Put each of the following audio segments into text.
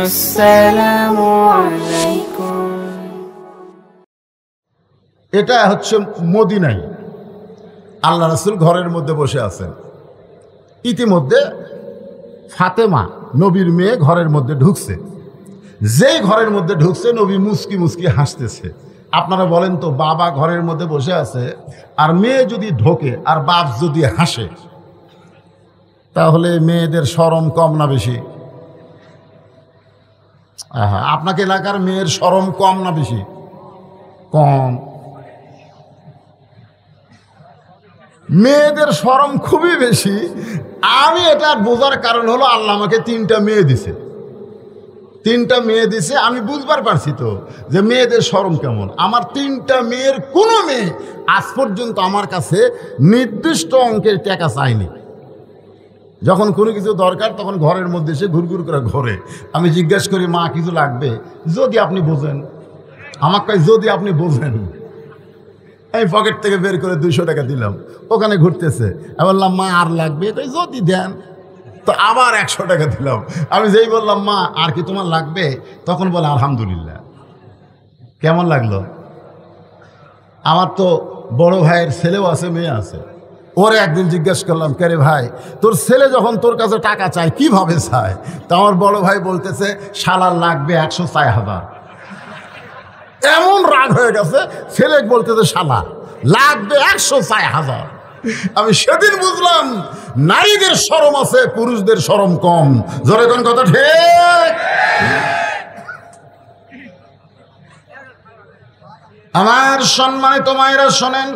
আসসালামু আলাইকুম। এটা হচ্ছে মদিনায় আল্লাহ রাসূল ঘরের মধ্যে বসে আছেন। ইতিমধ্যে ফাতেমা নবীর মেয়ে ঘরের মধ্যে ঢুকছে। যেই ঘরের মধ্যে ঢুকছে নবী মুস্কি মুস্কি হাসতেছে। আপনারা বলেন তো, বাবা ঘরের মধ্যে বসে আছে আর মেয়ে যদি ঢোকে আর বাপ যদি হাসে, তাহলে মেয়েদের শরম কম না বেশি? আপনাকে এলাকার মেয়ের শরম কম না বেশি? কম। মেয়েদের শরম খুবই বেশি। আমি এটা বোঝার কারণ হলো আল্লাহ আমাকে 3টা মেয়ে দিছে। 3টা মেয়ে দিছে, আমি বুঝবার পারছি তো যে মেয়েদের শরম কেমন। আমার 3টা মেয়ের কোনো মেয়ে আজ পর্যন্ত আমার কাছে নির্দিষ্ট অঙ্কের টাকা চায়নি। যখন কোনো কিছু দরকার তখন ঘরের মধ্যে এসে ঘুরঘুর করে ঘরে। আমি জিজ্ঞেস করি, মা কিছু লাগবে? যদি আপনি বোঝেন। আমার কাছে যদি আপনি বোঝেন। আমি পকেট থেকে বের করে 200 টাকা দিলাম, ওখানে ঘুরতেছে। আমি বললাম, মা আর লাগবে? যদি দেন। তো আবার 100 টাকা দিলাম। আমি যেই বললাম, মা আর কি তোমার লাগবে, তখন বলে আলহামদুলিল্লাহ। কেমন লাগলো? আমার তো বড় ভাইয়ের ছেলেও আছে, মেয়ে আছে। ওরে একদিন জিজ্ঞেস করলাম, কে রে ভাই, তোর ছেলে যখন তোর কাছে টাকা চায় কিভাবে চায়? তো আমার বড় ভাই বলতেছে, শালার লাগবে 104,000। এমন রাগ হয়ে গেছে, ছেলে বলতেছে শালা লাগবে 104,000। আমি সেদিন বুঝলাম নারীদের শরম আছে, পুরুষদের শরম কম। জোরে কোন কথা ঠিক? আমার সম্মানিত মায়েরা শোনেন,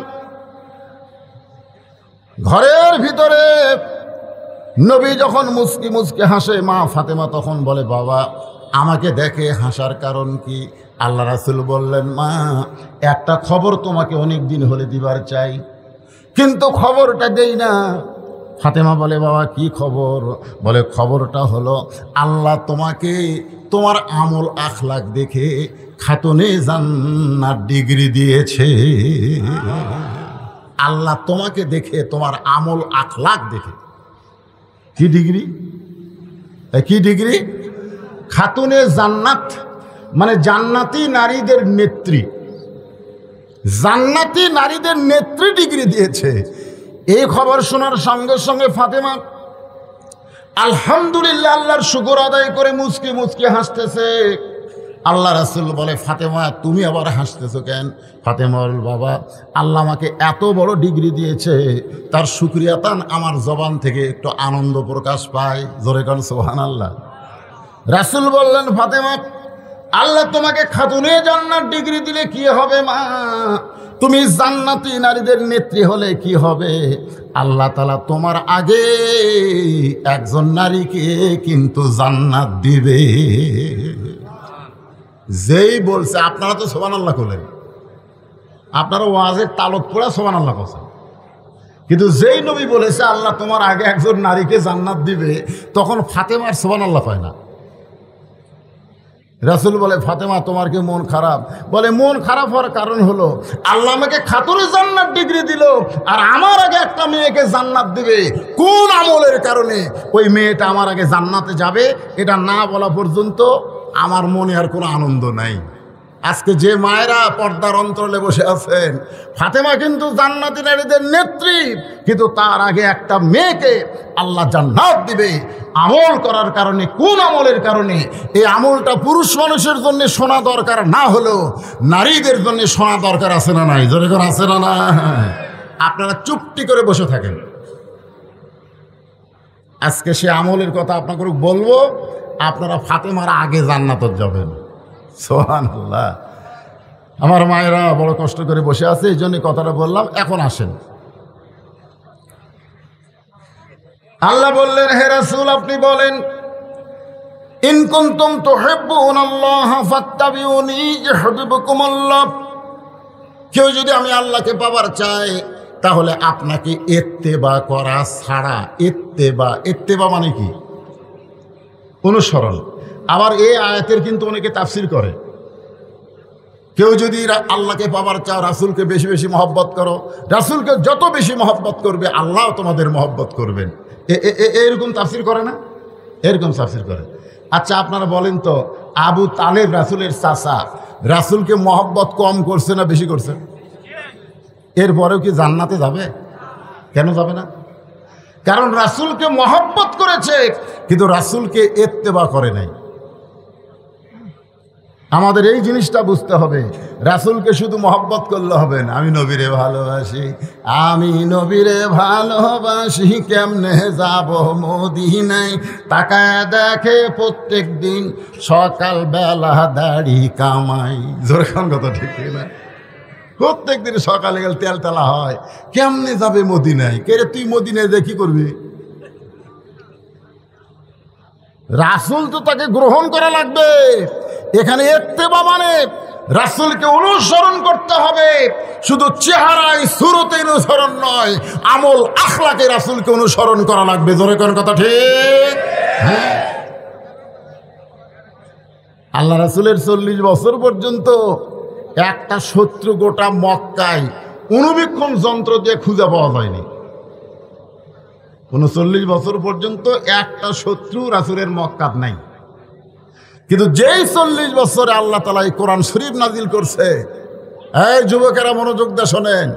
ঘরের ভিতরে নবী যখন মুস্কি মুস্কি হাসে, মা ফাতেমা তখন বলে, বাবা আমাকে দেখে হাসার কারণ কি? আল্লাহ রাসূল বললেন, মা একটা খবর তোমাকে অনেক দিন হলে দিবার চাই, কিন্তু খবরটা দেই না। ফাতেমা বলে, বাবা কি খবর? বলে, খবরটা হলো আল্লাহ তোমাকে তোমার আমল আখলাক দেখে খাতুনে জান্নাত ডিগ্রি দিয়েছে। আল্লাহ তোমাকে দেখে, তোমার আমল আখলাক দেখে। কি ডিগ্রি? কি ডিগ্রি? খাতুনে জান্নাত, মানে জান্নাতি নারীদের নেত্রী। জান্নাতি নারীদের নেত্রী ডিগ্রি দিয়েছে। এই খবর শোনার সঙ্গে সঙ্গে ফাতেমা আলহামদুলিল্লাহ আল্লাহর শুকর আদায় করে মুচকি মুচকি হাসতেছে। আল্লাহ রাসূল বলে, ফাতেমা তুমি আবার হাসতেছো কেন? ফাতেমা বল, বাবা আল্লাহ আমাকে এত বড় ডিগ্রি দিয়েছে, তার শুকরিয়াতান আমার জবান থেকে একটু আনন্দ প্রকাশ পায়। জোরে কান সুবহানাল্লাহ। রাসূল বললেন, ফাতেমা আল্লাহ তোমাকে খাতুনে জান্নাত ডিগ্রি দিলে কি হবে মা? তুমি জান্নাতি নারীদের নেত্রী হলে কি হবে? আল্লাহ তাআলা তোমার আগে একজন নারীকে কিন্তু জান্নাত দিবে। যেই বলছে, আপনারা তো সুবহানাল্লাহ বলেন, আপনারা ওয়াজের তালত পড়া সুবহানাল্লাহ বলেন, কিন্তু যেই নবী বলেছে আল্লাহ তোমার আগে একজন নারীকে জান্নাত দিবে, তখন ফাতেমার সুবহানাল্লাহ হয় না। রাসূল বলে, ফাতেমা তোমার কি মন খারাপ? বলে, মন খারাপ হওয়ার কারণ হলো আল্লাহ আমাকে খাতুনে জান্নাত ডিগ্রি দিল, আর আমার আগে একটা মেয়েকে জান্নাত দিবে। কোন আমলের কারণে ওই মেয়েটা আমার আগে জান্নাতে যাবে, এটা না বলা পর্যন্ত আমার মনে আর কোনো আনন্দ নাই। আজকে যে মায়েরা পর্দার অন্তরালে বসে আছেন, ফাতেমা কিন্তু জান্নাতি নারীদের নেত্রী, কিন্তু তার আগে একটা মেয়েকে আল্লাহ জান্নাত দিবে আমল করার কারণে। কোন আমলের কারণে? এই আমলটা পুরুষ মানুষের জন্য শোনা দরকার না হলেও নারীদের জন্য শোনা দরকার আছে না নাই? জোরে করে আছে না না? আপনারা চুপটি করে বসে থাকেন। আজকে সে আমলের কথা আপনাকে বলবো, আপনারা ফাতেমার আগে জান্নাতে যাবেন। সুবহানাল্লাহ। আমার মায়েরা বড় কষ্ট করে বসে আছে, এই জন্য কথাটা বললাম। এখন আসেন, আল্লাহ বললেন, হে রাসূল আপনি বলেন, ইন কুনতুম তুহিব্বুনাল্লাহ ফাত্তাবিউনি ইউহিব্বুকুমুল্লাহ। কেউ যদি আমি আল্লাহকে পাবার চায়, তাহলে আপনাকে ইত্তেবা করা ছাড়া, ইত্তেবা মানে কি? অনুসরণ। আবার এই আয়াতের কিন্তু অনেকে তাফসীর করে, কেউ যদি আল্লাহকে পাবার চাও, রাসূলকে বেশি বেশি মহব্বত করো, রাসূলকে যত বেশি মহব্বত করবে আল্লাহ তোমাদের মহব্বত করবেন। এরকম তাফসীর করে না? এরকম তাফসীর করে। আচ্ছা আপনারা বলেন তো, আবু তালেব রাসূলের চাচা, রাসূলকে মহব্বত কম করছে না বেশি করছে? এরপরেও কি জান্নাতে যাবে? কেন যাবে না? কারণ রাসূলকে মহব্বত করেছে, কিন্তু রাসূলকে ইত্তেবা করে নাই। আমাদের এই জিনিসটা বুঝতে হবে, রাসূলকে শুধু মহব্বত করলে হবে না। আমি নবীরে ভালোবাসি, আমি নবীরে ভালোবাসি, কেমনে যাব মদিনায়, তাকায় দেখে প্রত্যেক দিন সকাল বেলা দাড়ি কামাই। জোরে খান কথা ঠিক না? প্রত্যেক দিন সকালে গেলে তেল তেলা হয়, কেমনে যাবে মদিনায়? কে রে তুই মদিনায় যে কি করবি? রাসূল তো তাকে গ্রহণ করা লাগবে। এখানে ইত্তেবা মানে রাসূলকে অনুসরণ করতে হবে, শুধু চেহারায় সুরতে অনুসরণ নয়, আমল আখলাকে রাসূলকে অনুসরণ করা লাগবে। জোরে কোন কথা ঠিক? হ্যাঁ। আল্লাহ রাসূলের 40 বছর পর্যন্ত একটা শত্রু গোটা মক্কায় অনুবীক্ষণ যন্ত্র দিয়ে খুঁজে পাওয়া যায়নি। 39 বছর পর্যন্ত একটা শত্রু রাসূলের মক্কাত নাই। কিন্তু যেই 40 বছরে আল্লাহ তাআলা এই কোরআন শরীফ নাজিল করছে, এই যুবকেরা মনোযোগ দিয়ে শোনেন।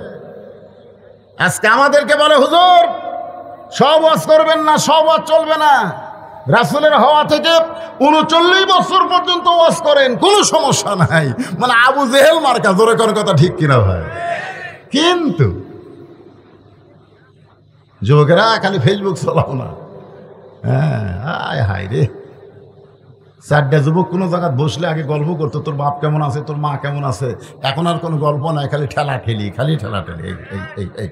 আজকে আমাদেরকে বলে হুজুর সব ওয়াজ করবেন না, সব ওয়াজ চলবে না। রাসূলের হওয়া থেকে 39 বছর পর্যন্ত ওয়াজ করেন, কোনো সমস্যা নাই। মানে আবু জেহেল মার্কা। জোরে কোন কথা ঠিক কিনা ভাই? কিন্তু যুবকেরা খালি ফেসবুক চালাও না। হ্যাঁ হায় রে, 4টা যুবক কোনো জায়গায় বসলে আগে গল্প করতো, তোর বাপ কেমন আছে, তোর মা কেমন আছে। এখন আর কোনো গল্প নাই, খালি ঠেলা ঠেলি, খালি ঠেলা ঠেলি। এই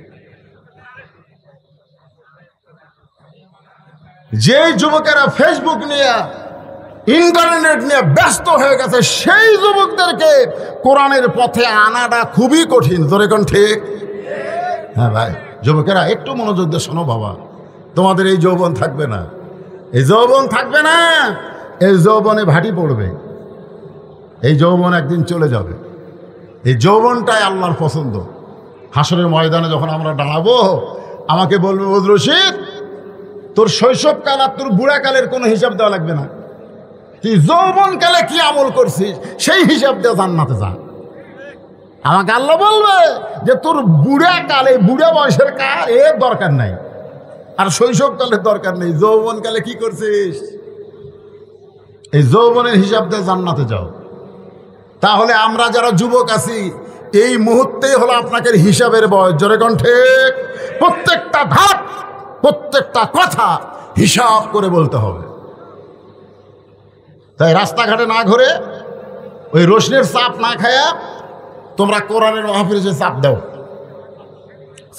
যে যুবকেরা ফেসবুক নিয়ে ইন্টারনেট নিয়ে ব্যস্ত হয়ে গেছে, সেই যুবকদেরকে কোরআনের পথে আনাটা খুবই কঠিন। জোরে কোন ঠিক? হ্যাঁ ভাই, যুবকেরা একটু মনোযোগ দিয়ে শোনো বাবা, তোমাদের এই যৌবন থাকবে না, এই যৌবন থাকবে না। এই যৌবনে ভাটি পড়বে, এই যৌবন একদিন চলে যাবে। এই যৌবনটাই আল্লাহর পছন্দ। হাসরের ময়দানে যখন আমরা দাঁড়াবো, আমাকে বলবে ওয়াজ রশিদ, তোর শৈশবকাল আর তোর বুড়াকালের কোনো হিসাব দেওয়া লাগবে না, তুই যৌবনকালে কি আমল করছিস সেই হিসাব দিয়ে জান্নাতে যা। আমাকে আল্লাহ বলবে যে তোর বুড়াকালে, বুড়া বয়সের কার এর দরকার নাই, আর শৈশবকালের দরকার নেই, যৌবনকালে কি করছিস এই যৌবনের হিসাব দিয়ে জান্নাতে যাও। তাহলে আমরা যারা যুবক আছি, এই মুহূর্তেই হলো আপনাকে হিসাবের বয়স। জোরে কোন ঠিক? প্রত্যেকটা ধাপ, প্রত্যেকটা কথা হিসাব করে বলতে হবে। তাই রাস্তাঘাটে না ঘুরে, ওই রোশনের চাপ না খায়া তোমরা কোরআনের মাহফিলে চাপ দাও।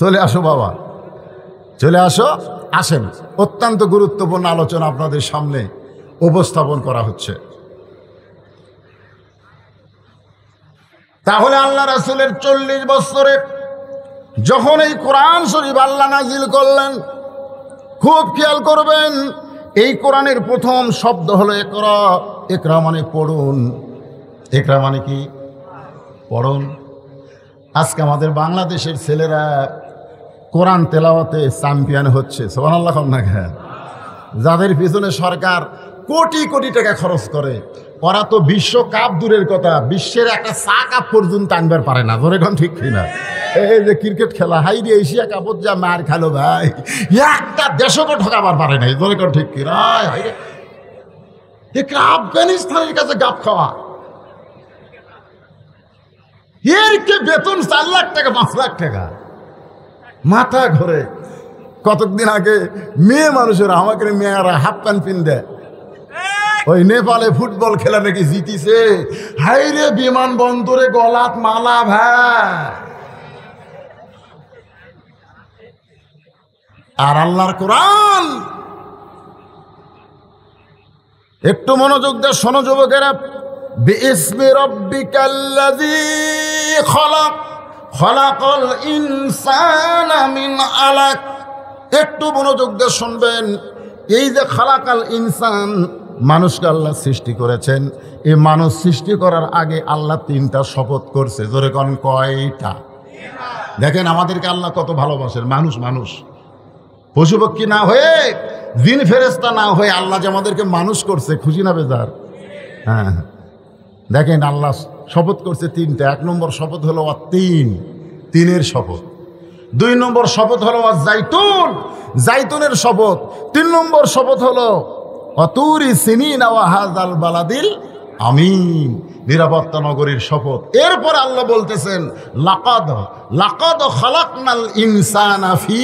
চলে আসো বাবা, চলে আসো, আসেন। অত্যন্ত গুরুত্বপূর্ণ আলোচনা আপনাদের সামনে উপস্থাপন করা হচ্ছে। তাহলে আল্লাহ রাসূলের 40 বছরে যখন এই কোরআন শরীফ আল্লাহ নাজিল করলেন, খুব খেয়াল করবেন, এই কোরআনের প্রথম শব্দ হলো ইকরা। ইকরা মানে পড়ুন। ইকরা মানে কি? পড়ুন। আজকে আমাদের বাংলাদেশের ছেলেরা কোরআন তেলাওয়াতে চ্যাম্পিয়ন হচ্ছে। সুবহানাল্লাহ। যাদের পিছনে সরকার কোটি কোটি টাকা খরচ করে, ওরা তো বিশ্বকাপ দূরের কথা, বিশ্বের একটা চা কাপ পর্যন্ত আনবার পারে না। ধরে কোন ঠিক কিনা? এই যে ক্রিকেট খেলা, হাই রে এশিয়া কাপত যা মার খেলো ভাই, একটা দেশকে ঠকাবার পারে নাই। ধরে কোন ঠিক কিনা? আফগানিস্তানের কাছে গাপ খাওয়া, এর কে বেতন 4 লাখ টাকা 5 লাখ টাকা, মাথা ঘরে। কতদিন আগে মেয়ে মানুষেরা, আমাকে মেয়েরা হাফ প্যান্ট পিন দেয়, ওই নেপালে ফুটবল খেলা নাকি জিতিছে। হাইরে বিমানবন্দরে গলাত মালা ভাই। আর আল্লাহর কোরআন, একটু মনোযোগ দিয়ে শোনো যুবকেরা। বিইসমি রাব্বিকাল্লাযী খলাক, খলাকাল ইনসানা মিন আলাক। একটু মনোযোগ দিয়ে শুনবেন। এই যে খালাকাল ইনসান, মানুষকে আল্লাহ সৃষ্টি করেছেন, এই মানুষ সৃষ্টি করার আগে আল্লাহ 3টা শপথ করছে। জোরে কোন কয়টা? দেখেন আমাদেরকে আল্লাহ কত ভালোবাসেন। মানুষ পশু পক্ষী না হয়ে, জিন ফেরেশতা না হয়ে আল্লাহ যে আমাদেরকে মানুষ করছে, খুশি না বেজার? হ্যাঁ, দেখেন আল্লাহ শপথ করছে তিনটা। 1 নম্বর শপথ হলো তিনের শপথ। 2 নম্বর শপথ হলো জাইতুন, জাইতুনের শপথ। 3 নম্বর শপথ হলো অতুরি সিনিন ওয়া হাযাল বালাদিল আমিন, নিরাপত্তা নগরীর শপথ। এরপর আল্লাহ বলতেছেন লাকাদ খালাকনাল ইনসানা ফি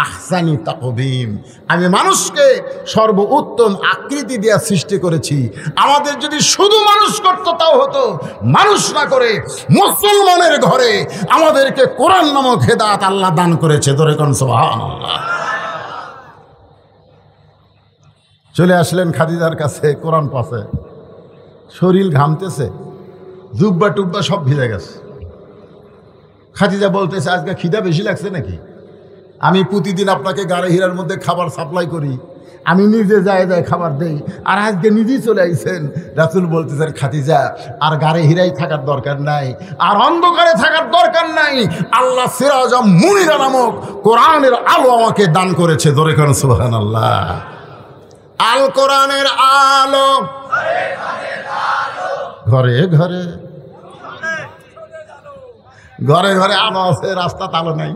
আহসানি তাকবীম, আমি মানুষকে সর্বোত্তম আকৃতি দিয়ে সৃষ্টি করেছি। আমাদের যদি শুধু মানুষ করতো তাও হতো, মানুষ না করে মুসলমানের ঘরে আমাদেরকে কোরআন নামক হেদায়েত আল্লাহ দান করেছে। ধরে কোন সুবহানাল্লাহ। চলে আসলেন খাদিজার কাছে, কোরআন পাশে, শরীর ঘামতেছে, জুব্বা টুব্বা সব ভিজে গেছে। খাদিজা বলতেছে আজকে খিদা বেশি লাগছে নাকি? আমি প্রতিদিন আপনাকে গাড়ি হীরার মধ্যে খাবার সাপ্লাই করি, আমি নিজে যায় খাবার দেই, আর আজকে নিজেই চলে আইছেন। রাসূল বলতেছেন খাদিজা আর গাড়ি হীরাই থাকার দরকার নাই, আর অন্ধকারে থাকার দরকার নাই। আল্লাহ সিরাজা মুনিরা নামক কোরআনের আলো আমাকে দান করেছে। ধরে কোন সুবহানাল্লাহ। আল কোরআনের আলো ঘরে ঘরে, ঘরে ঘরে আলো আছে, রাস্তা আলো নাই।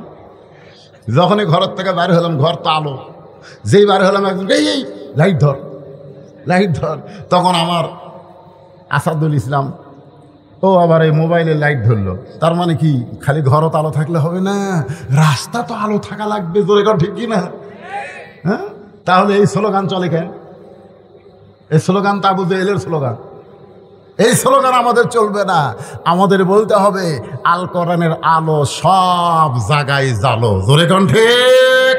যখনই ঘরের থেকে বাইরে হলাম, ঘর তো আলো। যেই বাইরে হলাম একদম এই লাইট ধর, লাইট ধর। তখন আমার আসাদুল ইসলাম ও আবার এই মোবাইলে লাইট ধরলো। তার মানে কি খালি ঘরও তো আলো থাকলে হবে না, রাস্তা তো আলো থাকা লাগবে। জোরে কর ঠিক কি না? হ্যাঁ, তাহলে এই স্লোগান চলে কেন? এই স্লোগান তো আবু জেহেলের স্লোগান। এই স্লোগান আমাদের চলবে না। আমাদের বলতে হবে আল কোরআনের আলো সব জায়গায় জালো। জোরে কোন ঠিক?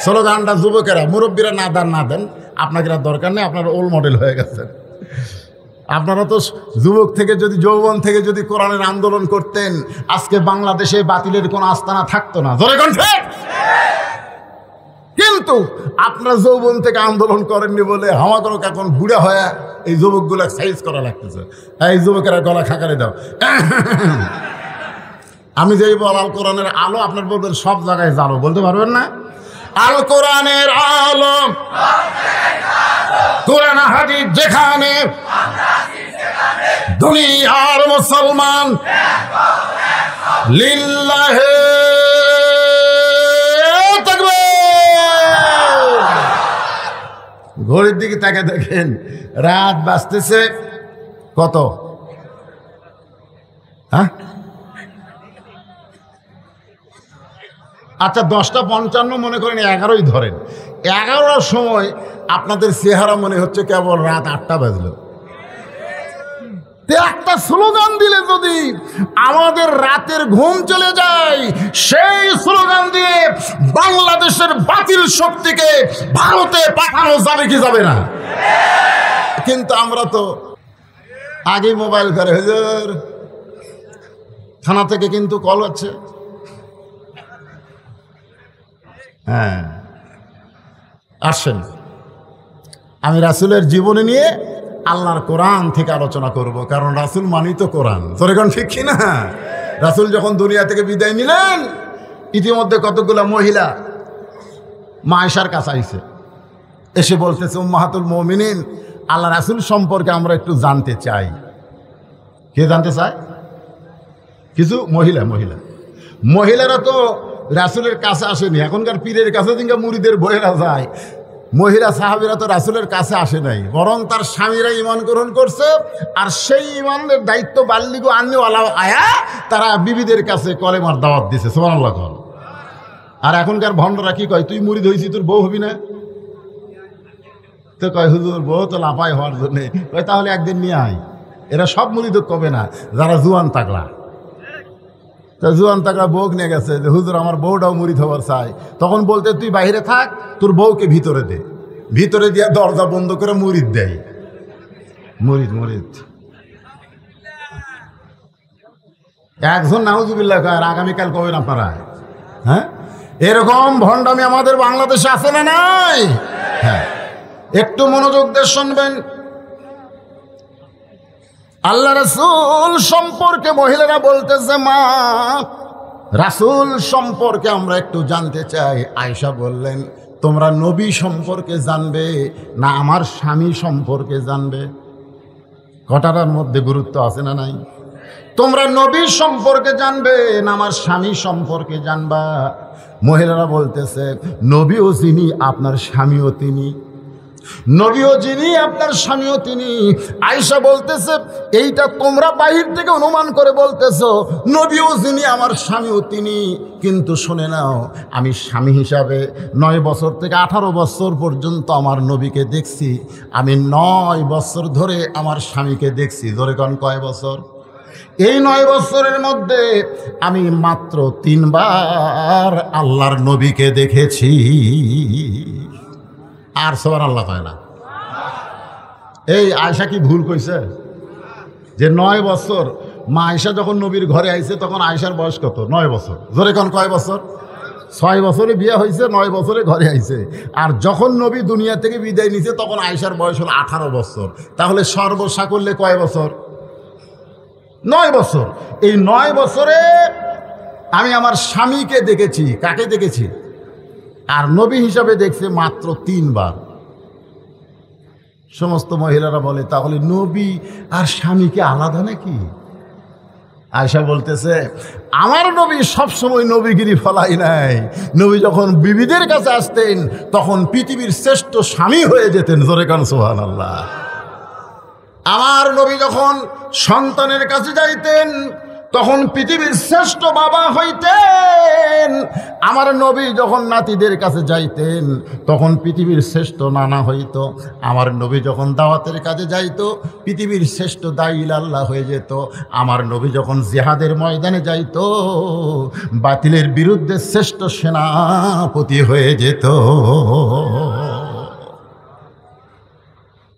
স্লোগানটা যুবকেরা, মুরব্বীরা না দেন, আপনাকে দরকার নেই, আপনারা ওল্ড মডেল হয়ে গেছেন। আপনারা তো যুবক থেকে যদি, যৌবন থেকে যদি কোরআনের আন্দোলন করতেন, আজকে বাংলাদেশে বাতিলের কোনো আস্তানা থাকতো না। জোরে কোন ঠিক? কিন্তু আপনারা যৌবন থেকে আন্দোলন করেননি বলে আমাদেরও এখন বুড়া হয়ে এই যুবকগুলো সাইজ করা লাগতেছে। এই যুবকেরা গলা খাকারে দাও। আমি যেই বল আল কোরআনের আলো, আপনার বলবেন সব জায়গায় জানো, বলতে পারবেন না? আল কোরআনের আলো, কোরআন হাদিস যেখানে, দুনিয়ার মুসলমান লিল্লাহে ঘড়ির দিকে তাকে দেখেন, রাত বাজতেছে কত? হ্যাঁ, আচ্ছা 10:55 মনে করেন, 11ই ধরেন। 11টার সময় আপনাদের চেহারা মনে হচ্ছে কেবল রাত 8টা বাজলো। একটা স্লোগান দিলে যদি আমাদের রাতের ঘুম চলে যায়, সেই স্লোগান দিয়ে বাংলাদেশের বাতিল শক্তিকে ভারতে পাঠানো যাবে কি যাবে না? কিন্তু আমরা তো আগে মোবাইল করে, হুজুর থানা থেকে কিন্তু কল হচ্ছে। হ্যাঁ, আসেন আমি রাসূলের জীবনী নিয়ে আল্লাহর কোরআন থেকে আলোচনা করব, কারণ রাসূল মানি তো কোরআন। তোরে কোন ঠিক কিনা? রাসূল যখন দুনিয়া থেকে বিদায় নিলেন, ইতিমধ্যে কতগুলো মহিলা মা আয়েশার কাছে আইছে, এসে বলতেছে উম্মাহাতুল মুমিনিন, আল্লাহ রাসূল সম্পর্কে আমরা একটু জানতে চাই। কে জানতে চায়? কিছু মহিলারা তো রাসূলের কাছে আসেনি। এখনকার পীরের কাছে দিনকা মুরিদের বইয়েরা যায়, মহিলা সাহাবীরা তো রাসূলের কাছে আসে নাই, বরং তার স্বামীরা ঈমান গ্রহণ করছে। আর সেই ঈমানের দায়িত্ব বাল্লিগো আন্নিওয়ালা আয়া তারা বিবিদের কাছে কলেমার দাওয়াত দিছে। সুবহানাল্লাহ। আর এখনকার ভণ্ডরা কি কয়, তুই মুরিদ হইছিস, তোর বউ হবি না? তো কয় হুজুর বউ তো লাফাই হওয়ার জন্যে। কয় তাহলে একদিন নিয়ে আয়। এরা সব মুরিদ কবে না, যারা জুয়ান তাকলা। তা জুয়ান তাকলা বউ নিয়ে গেছে যে হুজুর আমার বউটাও মুরিদ হবার চাই। তখন বলতে তুই বাইরে থাক, তোর বউকে ভিতরে দে। ভিতরে দিয়ে দরজা বন্ধ করে মুরিদ দেয়। মুরিদ একজন নাউজুবিল্লাহ কয়, আর আগামীকাল কবেন আপনারা? হ্যাঁ, এরকম ভণ্ডামি আমাদের বাংলাদেশে আছে না নাই? হ্যাঁ, একটু মনোযোগ দিয়ে শুনবেন। আল্লাহ রাসূল সম্পর্কে মহিলারা বলতেছে, মা রাসূল সম্পর্কে আমরা একটু জানতে চাই। আয়েশা বললেন, তোমরা নবী সম্পর্কে জানবে না আমার স্বামী সম্পর্কে জানবে? কথাটার মধ্যে গুরুত্ব আছে না নাই? তোমরা নবী সম্পর্কে জানবে না আমার স্বামী সম্পর্কে জানবা? মহিলারা বলতেছে, নবীও যিনি আপনার স্বামীও তিনি, নবীও যিনি আপনার স্বামীও তিনি। আয়েশা বলতেছে, এইটা তোমরা বাহির থেকে অনুমান করে বলতেছো নবীও যিনি আমার স্বামীও তিনি, কিন্তু শুনে নাও, আমি স্বামী হিসাবে 9 বছর থেকে 18 বছর পর্যন্ত আমার নবীকে দেখছি। আমি 9 বছর ধরে আমার স্বামীকে দেখছি। ধরে কোন কয় বছর? এই 9 বছরের মধ্যে আমি মাত্র 3 বার আল্লাহর নবীকে দেখেছি। আর সবার আল্লাহ হয় না। এই আয়েশা কি ভুল কইছে যে 9 বছর? মা আয়েশা যখন নবীর ঘরে আইছে তখন আয়েশার বয়স কত? 9 বছর। জোরে কোন কয় বছর? 6 বছরে বিয়ে হয়েছে, 9 বছরে ঘরে আইছে। আর যখন নবী দুনিয়া থেকে বিদায় নিছে তখন আয়েশার বয়স হলো 18 বছর। তাহলে সর্বসাকল্যে কয় বছর? 9 বছর। এই 9 বছরে আমি আমার স্বামীকে দেখেছি। কাকে দেখেছি? আর নবী হিসাবে দেখছে মাত্র 3 বার। সমস্ত মহিলারা বলে, তাহলে নবী আর স্বামীকে আলাদা নাকি? আয়েশা বলতেছে, আমার নবী সবসময় নবীগিরি ফলাই নাই। নবী যখন বিবিদের কাছে আসতেন তখন পৃথিবীর শ্রেষ্ঠ স্বামী হয়ে যেতেন। জোরে কান সুবহানাল্লাহ। আমার নবী যখন সন্তানের কাছে যাইতেন তখন পৃথিবীর শ্রেষ্ঠ বাবা হইতেন। আমার নবী যখন নাতিদের কাছে যাইতেন তখন পৃথিবীর শ্রেষ্ঠ নানা হইত। আমার নবী যখন দাওয়াতের কাজে যাইত পৃথিবীর শ্রেষ্ঠ দাঈল আল্লাহ হয়ে যেত। আমার নবী যখন জিহাদের ময়দানে যাইত বাতিলের বিরুদ্ধে শ্রেষ্ঠ সেনাপতি হয়ে যেত।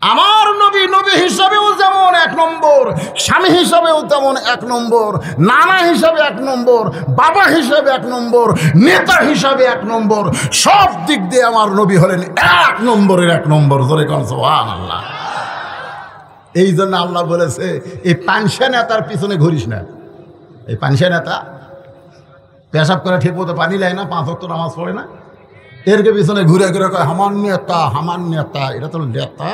আমার নবী নবী হিসাবেও যেমন 1 নম্বর, স্বামী হিসাবেও তেমন 1 নম্বর, নানা হিসাবে 1 নম্বর, বাবা হিসাবে 1 নম্বর, নেতা হিসাবে 1 নম্বর, সব দিক দিয়ে আমার নবী হলেন 1 নম্বরের 1 নম্বর। জোরে কোন সুবহানাল্লাহ। এই জন্য আল্লাহ বলেছে, এই পানসা নেতার পিছনে ঘুরিস না। এই পানসা নেতা পেশাব করে ঠিক মতো পানি নেয় না, 5 ওয়াক্ত নামাজ পড়ে না, এরকে পিছনে ঘুরে ঘুরে কয় হামান নেতা, হামান নেতা। এটা তো নেতা।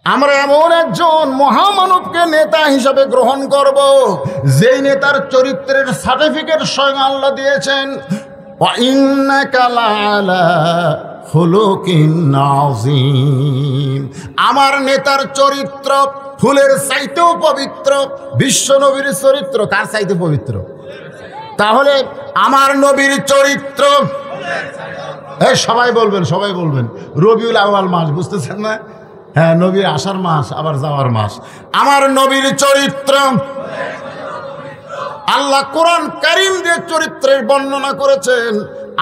আমরা এমন একজন মহামানবকে নেতা হিসাবে গ্রহণ করব যেই নেতার চরিত্রের সার্টিফিকেট স্বয়ং আল্লাহ দিয়েছেন। ওয়া ইন্নাকা লাআলা খুলুকিন আযীম। আমার নেতার চরিত্র ফুলের চাইতেও পবিত্র। বিশ্ব নবীর চরিত্র কার চাইতে পবিত্র? তাহলে আমার নবীর চরিত্র, সবাই বলবেন, সবাই বলবেন। রবিউল আউয়াল মাস, বুঝতেছেন না? হ্যাঁ, নবীর আসার মাস আবার যাওয়ার মাস। আমার নবীর চরিত্র আল্লাহ কোরআন কারীম দিয়ে চরিত্রের বর্ণনা করেছেন।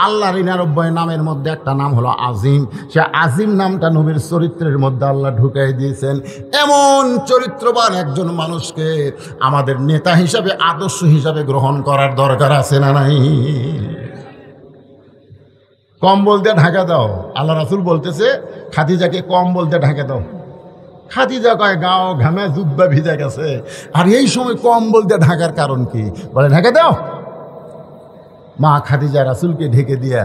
আল্লাহর 99 নামের মধ্যে একটা নাম হলো আজিম। সে আজিম নামটা নবীর চরিত্রের মধ্যে আল্লাহ ঢুকাই দিয়েছেন। এমন চরিত্রবান একজন মানুষকে আমাদের নেতা হিসাবে, আদর্শ হিসাবে গ্রহণ করার দরকার আছে না নাই? কম্বল দিয়ে ঢাকা দাও। আল্লাহ রাসূল বলতেছে খাদিজাকে কম্বল দিয়ে ঢাকা দাও। খাদিজা কয় গাও ঘামে জুব্বা ভিজে গেছে, আর এই সময় কম্বল দিয়ে ঢাকার কারণ কি? বলে ঢাকা দাও। মা খাদিজা রাসূলকে ঢেকে দিয়া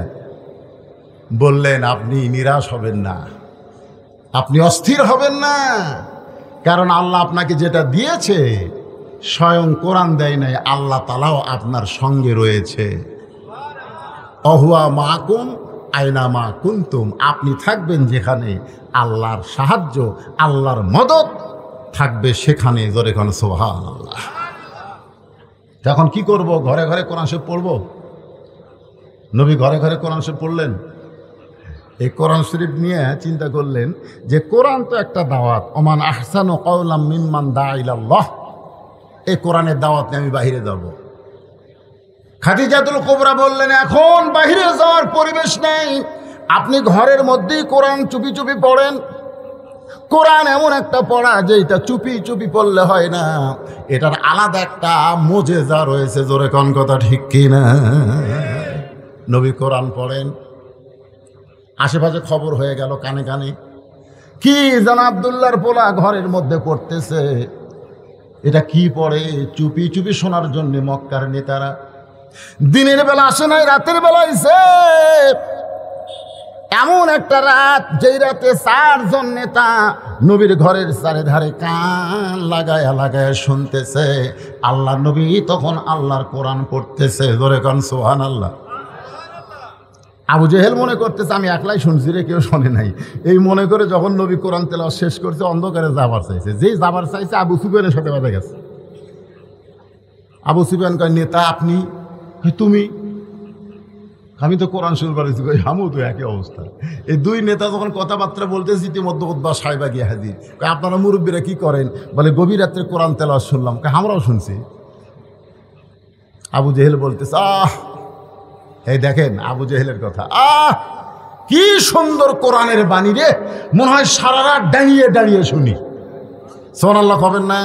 বললেন, আপনি নিরাশ হবেন না, আপনি অস্থির হবেন না, কারণ আল্লাহ আপনাকে যেটা দিয়েছে স্বয়ং কোরআন দেয় নাই, আল্লাহ তাআলাও আপনার সঙ্গে রয়েছে। অহুয়া মাকুম আইনা মা কুনতুম। আপনি থাকবেন যেখানে, আল্লাহর সাহায্য, আল্লাহর মদত থাকবে সেখানে। জোরে কোন সুবহানাল্লাহ। এখন কি করব? ঘরে ঘরে কোরআন শরীফ পড়ব? নবী ঘরে ঘরে কোরআন শরীফ পড়লেন। এই কোরআন শরীফ নিয়ে চিন্তা করলেন যে কোরআন তো একটা দাওয়াত। ওমান আহসানু কাওলাম মিম্মান দা ইলাল্লাহ। এই কোরআনের দাওয়াত নিয়ে আমি বাইরে যাব। খাদিজাতুল কুবরা বললেন, এখন বাইরে যাওয়ার পরিবেশ নেই, আপনি ঘরের মধ্যেই কোরআন চুপি চুপি পড়েন। কোরআন এমন একটা পড়া যে এটা চুপি চুপি পড়লে হয় না, এটার আলাদা একটা মুজেজা রয়েছে। জোরে কোন কথা ঠিক কিনা? নবী কোরআন পড়েন, আশেপাশে খবর হয়ে গেল কানে কানে, কি যেন আব্দুল্লাহর পোলা ঘরের মধ্যে পড়তেছে। এটা কি পড়ে চুপি চুপি শোনার জন্য মক্কার নেতারা দিনের বেলা আসে নাই, রাতের বেলা এসে এমন একটা রাত যেই রাতে 4 জন নেতা নবীর ঘরের চারিধারে কান লাগায়া লাগায়া শুনতেছে। আল্লাহ নবী তখন আল্লাহর কোরআন পড়তেছে, জোরে কান সুবহানাল্লাহ। আবু জেহেল মনে করতেছে আমি একলাই শুনছি রে, কেউ শোনে নাই। এই মনে করে যখন নবী কোরআন তেলাওয়াত শেষ করছে অন্ধকারে যাবার চাইছে, যেই যাবার চাইছে আবু সুফিয়ানের সাথে বাধা গেছে। আবু সুফিয়ান কয় নেতা আপনি? তুমি? আমি তো কোরআন শুরু করেছি, আমিও তো একই অবস্থা। এই 2 নেতা যখন কথাবার্তা বলতেছি ইতিমধ্যে উদ্বা সাহেবা গিয়ে হাজির। আপনারা মুরব্বীরা কি করেন? বলে গভীর রাত্রে কোরআন তেলাওয়াত শুনলাম। আমরাও শুনছি। আবু জেহেল বলতেছে এই দেখেন আবু জেহেলের কথা, কি সুন্দর কোরআনের বাণী রে, মনে হয় সারা রাত দাঁড়িয়ে দাঁড়িয়ে শুনি। সুবহানাল্লাহ কবেন না?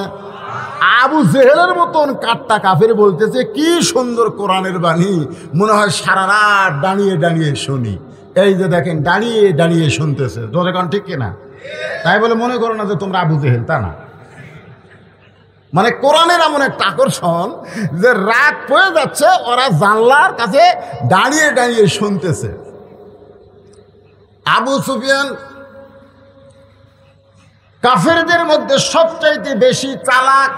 আবু জেহেলের মতন কাট্টা কাফের বলতেছে কি সুন্দর কোরআনের বাণী, মনে হয় সারা রাত দাঁড়িয়ে দাঁড়িয়ে শুনি। এই যে দেখেন দাঁড়িয়ে দাঁড়িয়ে শুনতেছে, যখন ঠিক কিনা? তাই বলে মনে করো না যে তোমরা আবু জেহেল, তা না। মানে কোরআনের এমন একটা আকর্ষণ যে রাত পড়ে যাচ্ছে, ওরা জানলার কাছে দাঁড়িয়ে দাঁড়িয়ে শুনতেছে। আবু সুফিয়ান কাফেরদের মধ্যে সবচাইতে বেশি চালাক,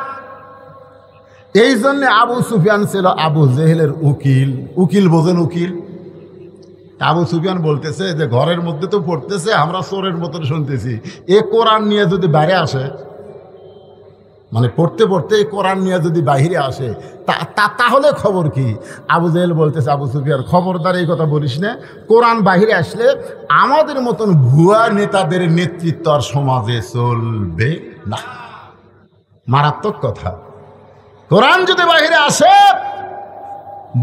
এই জন্য আবু সুফিয়ান ছিল আবু জেহেলের উকিল। উকিল বোঝেন? উকিল। আবু সুফিয়ান বলতেছে যে ঘরের মধ্যে তো পড়তেছে, আমরা চোরের মতন শুনতেছি, এ কোরআন নিয়ে যদি বাইরে আসে, মানে পড়তে পড়তে কোরআন নিয়ে যদি বাহিরে আসে তাহলে খবর কি? আবু জেহেল বলতেছে আবু সুফিয়ান খবরদার এই কথা বলিস না, কোরআন বাহিরে আসলে আমাদের মতন ভুয়া নেতাদের নেতৃত্ব আর সমাজে চলবে না। মারাত্মক কথা। কোরআন যদি বাহিরে আসে,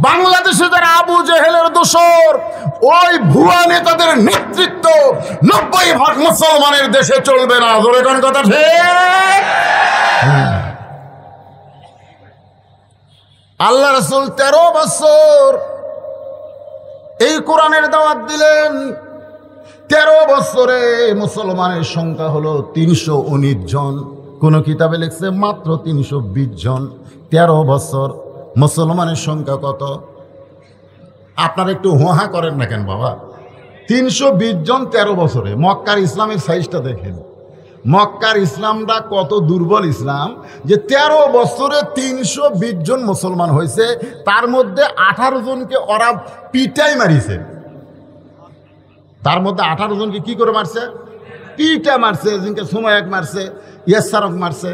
বাংলাদেশে যারা আবু জেহেলের দোসর, ওই ভুয়া নেতাদের নেতৃত্ব 90% মুসলমানের দেশে চলবে না। জোরে কোন কথা ঠিক? আল্লাহ রাসূল 13 বছর এই কোরআনের দাওয়াত দিলেন। 13 বছরে মুসলমানের সংখ্যা হলো 319 জন। কোন কিতাবে লিখছে মাত্র 320 জন। 13 বছর মুসলমানের সংখ্যা কত? আপনারা একটু হোহা করেন না কেন বাবা? 320 জন 13 বছরে। মক্কার ইসলামের সাইজটা দেখেন, মক্কার ইসলামটা কত দুর্বল ইসলাম যে 13 বছরে 320 জন মুসলমান হয়েছে। তার মধ্যে 18 জনকে ওরা পিটাই মারিছে। তার মধ্যে 18 জনকে কি করে মারছে? পিটা মারছে। জিনকে সুমায়াক মারছে, ইয়াসারক মারছে।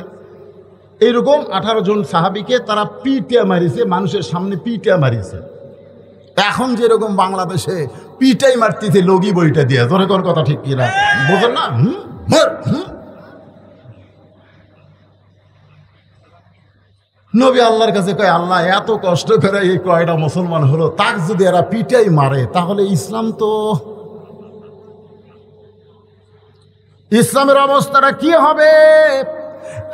এইরকম 18 জন সাহাবিকে তারা পিটা মারিছে, মানুষের সামনে পিটা মারিছে। এখন যেরকম বাংলাদেশে পিটাই মারতেছে লগি বইটা দিয়ে। তোর কোন কথা ঠিক কিনা বোঝেন না? নবী আল্লাহর কাছে কয় আল্লাহ এত কষ্ট করে এই কয়টা মুসলমান হলো, তাক যদি এরা পিটাই মারে তাহলে ইসলামের অবস্থাটা কি হবে?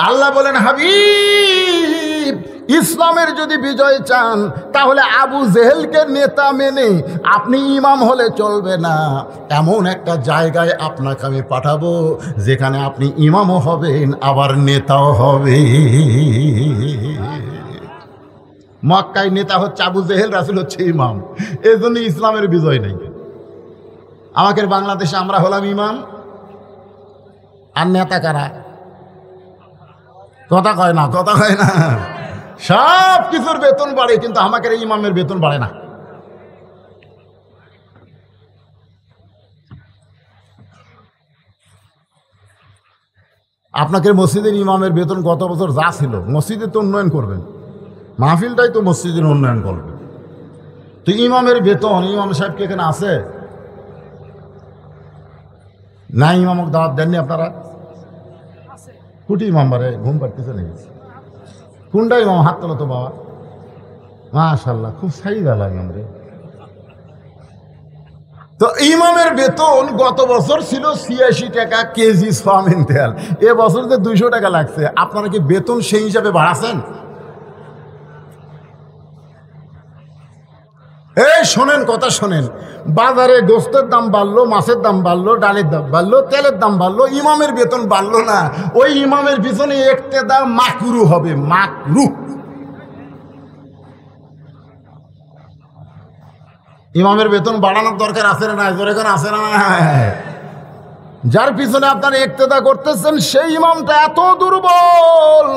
আল্লাহ বলেন হাবিব, ইসলামের যদি বিজয় চান তাহলে আবু জেহেলকে নেতা মেনে আপনি ইমাম হলে চলবে না। এমন একটা জায়গায় আপনাকে আমি পাঠাবো যেখানে আপনি ইমামও হবেন আবার নেতাও হবে। মক্কায় নেতা হচ্ছে আবু জেহেল, রাসূল হচ্ছে ইমাম। এই জন্য ইসলামের বিজয় নেই। আমাদের বাংলাদেশে আমরা হলাম ইমাম আর নেতা কারা? কথা কয় না, কথা কয় না। সব কিছুর বেতন বাড়ে কিন্তু আমাদের ইমামের বেতন বাড়ে না। আপনাদের মসজিদের ইমামের বেতন গত বছর যা ছিল, মসজিদের তো উন্নয়ন করবেন, মাহফিলটাই তো মসজিদের উন্নয়ন করবেন। তো ইমামের বেতন, ইমাম সাহেব কি এখানে আছে না? ইমামক দাওয়াত দেননি আপনারা? কুটি ইমাম বারে ঘুম পাড়তেছে নাকি? কোনটা ইমাম? হাত তোলো তো বাবা। মাশাআল্লাহ, খুব সাইজ আলা ইমাম রে। তো ইমামের বেতন গত বছর ছিল 86 টাকা কেজি সোয়াবিন তেল। এ বছর যে 200 টাকা লাগছে। আপনারা কি বেতন সেই হিসাবে বাড়াচ্ছেন? এই শোনেন, কথা শোনেন, বাজারে গোস্তের দাম বাড়লো, মাছের দাম বাড়লো, ডালের দাম বাড়লো, তেলের দাম বাড়লো, ইমামের বেতন বাড়লো না। ওই ইমামের পিছনে ইক্তেদা মাকরু হবে, মাকরু। ইমামের বেতন বাড়ানোর দরকার আছে না? জোরে করে আছে না? যার পিছনে আপনারা ইক্তেদা করতেছেন সেই ইমামটা এত দুর্বল,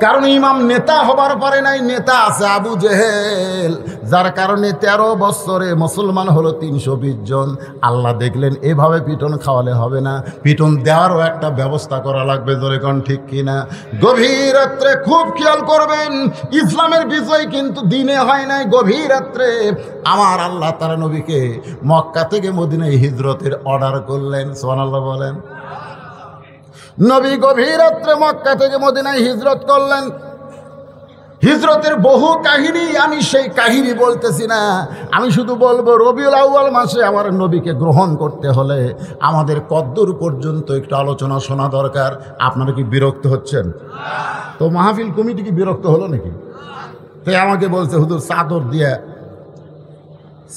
কারণ ইমাম নেতা হবার পারে নাই, নেতা আছে আবু জেহেল, যার কারণে 13 বছরে মুসলমান হলো 320 জন। আল্লাহ দেখলেন এভাবে পিটন খাওয়ালে হবে না, পিটন দেওয়ারও একটা ব্যবস্থা করা লাগবে। জোরে কোন ঠিক কিনা? গভীর রাত্রে খুব খেয়াল করবেন, ইসলামের বিজয় কিন্তু দিনে হয় নাই, গভীর রাত্রে আমার আল্লাহ তাআলা নবীকে মক্কা থেকে মদিনায় হিজরতের অর্ডার করলেন। সুবহানাল্লাহ বলেন। নবী গভীর রাত্রে মক্কা থেকে মদিনায় হিজরত করলেন। হিজরতের বহু কাহিনী, আমি সেই কাহিনী বলতেছি না, আমি শুধু বলবো রবিউল আউয়াল মাসে আমার নবীকে গ্রহণ করতে হলে আমাদের কদ্দূর পর্যন্ত একটু আলোচনা শোনা দরকার। আপনারা কি বিরক্ত হচ্ছেন? তো মাহফিল কমিটি কি বিরক্ত হলো নাকি? তাই আমাকে বলছে হুজুর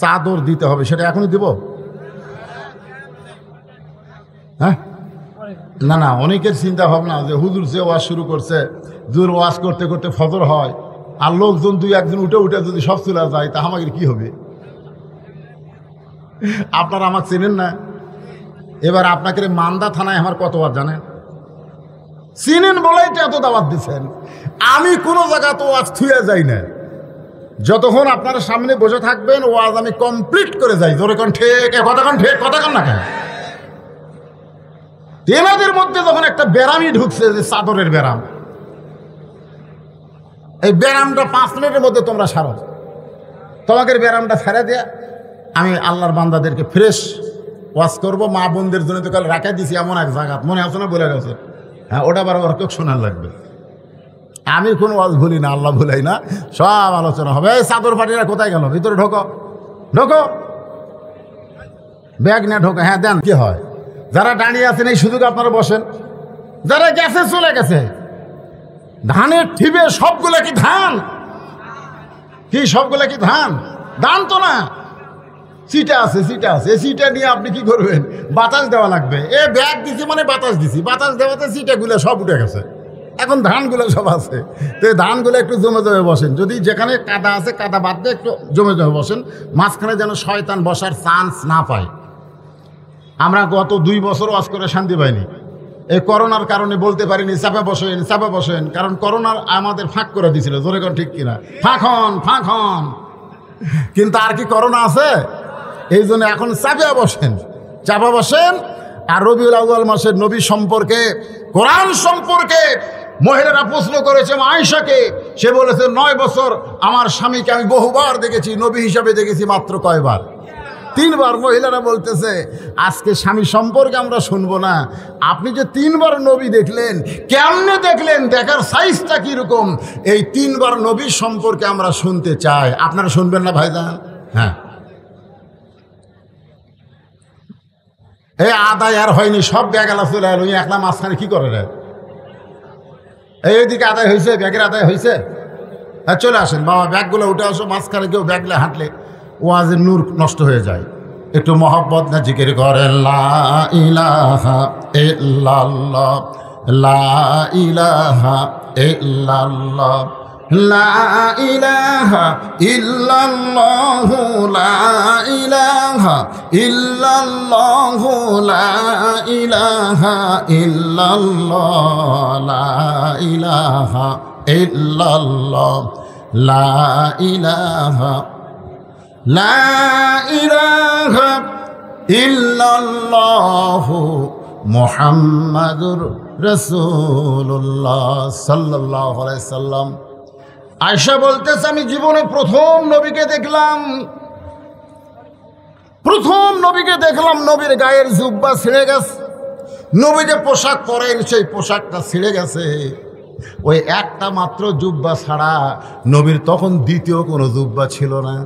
চাদর দিতে হবে, সেটা এখনই দিব? হ্যাঁ, না না, অনেকের চিন্তা ভাবনা যে হুজুর যে ওয়াজ শুরু করছে, জোর ওয়াজ করতে করতে ফজর হয়, আর লোকজন 2-1 উঠে উঠে যদি সব চলে যায়, তা আমাদের কি হবে? আপনারা আমাকে চেনেন না। এবার আপনাকে মান্দা থানায় আমার কতবার জানেন? চিনেন বলেই তো এত দাওয়াত দিচ্ছেন। আমি কোনো জায়গা তো ওয়াজ থুয়ে যাই না, যতক্ষণ আপনারা সামনে বসে থাকবেন ওয়াজ আমি কমপ্লিট করে যাই। জোরে কোন ঠিক, কথা কোন ঠিক, কথা কোন না কেন? তেনাদের মধ্যে যখন একটা ব্যারামই ঢুকছে, যে চাদরের ব্যারাম, এই ব্যারামটা 5 মিনিটের মধ্যে তোমরা সারো। তোমাকে ব্যারামটা ছেড়ে দিয়ে আমি আল্লাহর বান্দাদেরকে ফ্রেশ ওয়াজ করবো। মা বোনদের জন্য তো কাল রাখা দিছি এমন এক জায়গা, মনে আছে না? বলে গেছে, হ্যাঁ, ওটা বারবার কেউ শোনার লাগবে। আমি কোনো ওয়াজ ভুলি না, আল্লাহ ভুলাই না, সব আলোচনা হবে। এই চাদর পাটিরা কোথায় গেল? ভিতরে ঢোকো, ঢোকো, ব্যাগ নিয়ে ঢোকো। হ্যাঁ দেন। কি হয়? যারা দাঁড়িয়ে আছেন এই সুযোগ আপনারা বসেন, যারা গেছে চলে গেছে। ধানের ঠিবে সবগুলা কি ধান? কি সবগুলা কি ধান? ধান তো না, সিটা আছে, সিটা আছে। এই সিটা নিয়ে আপনি কি করবেন? বাতাস দেওয়া লাগবে। এ ব্যাগ দিছি মানে বাতাস দিছি, বাতাস দেওয়াতে সিটাগুলো সব উঠে গেছে, এখন ধানগুলো সব আছে। তো এই ধানগুলো একটু জমে জমে বসেন, যদি যেখানে কাদা আছে কাদা বাদ দিয়ে একটু জমে জমে বসেন, মাঝখানে যেন শয়তান বসার চান্স না পায়। আমরা গত 2 বছর ওয়াজ করে শান্তি পাইনি, এই করোনার কারণে বলতে পারিনি চাপা বসেন, চাপা বসেন, কারণ করোনার আমাদের ফাঁক করে দিয়েছিল। জোরে কোন ঠিক কিনা? ফাঁক হন। কিন্তু আর কি করোনা আছে? এই জন্য এখন চাপা বসেন। আর রবিউল আউয়াল মাসের নবী সম্পর্কে, কোরআন সম্পর্কে মহিলারা প্রশ্ন করেছে আয়েশাকে, সে বলেছে 9 বছর আমার স্বামীকে আমি বহুবার দেখেছি, নবী হিসাবে দেখেছি মাত্র কয়বার? 3 বার। মহিলারা বলতেছে আজকে স্বামী সম্পর্কে আমরা শুনবো না, আপনি যে 3 বার নবী দেখলেন, কেমনে দেখলেন, দেখার সাইজটা কিরকম, এই 3 বার নবী সম্পর্কে আমরা শুনতে চাই। আপনারা শুনবেন না ভাইজান? হ্যাঁ, এই আদায় আর হয়নি, সব ব্যাগ আলা চলে এলো, একলা মাঝখানে কি করে রে? এইদিকে আদায় হয়েছে, ব্যাগের আদায় হয়েছে। হ্যাঁ, চলে আসেন বাবা, ব্যাগগুলো উঠে আসো। মাঝখানে কেউ ব্যাগলে হাঁটলে ওয়াজের নূর নষ্ট হয়ে যায়। একটু মহব্বত না জিকির করেন, লা ইলাহা ইল্লাল্লাহ, লা ইলাহা ইল্লাল্লাহ, লা ইলাহা ইল্লাল্লাহ, লা ইলাহা ইল্লাল্লাহ, লা ইলাহা ইল্লাল্লাহ, লা ইলাহা ইল্লাল্লাহ, লা ইলাহা, লা ইলাহা ইল্লাল্লাহ, মুহাম্মাদুর রাসূলুল্লাহ সাল্লাল্লাহু আলাইহি সাল্লাম। আয়েশা বলতেছে আমি জীবনে প্রথম নবীকে দেখলাম, নবীর গায়ের জুব্বা ছিঁড়ে গেছে, নবী যে পোশাক পরেন সেই পোশাকটা ছিঁড়ে গেছে। ওই একটা মাত্র জুব্বা ছাড়া নবীর তখন দ্বিতীয় কোনো জুব্বা ছিল না।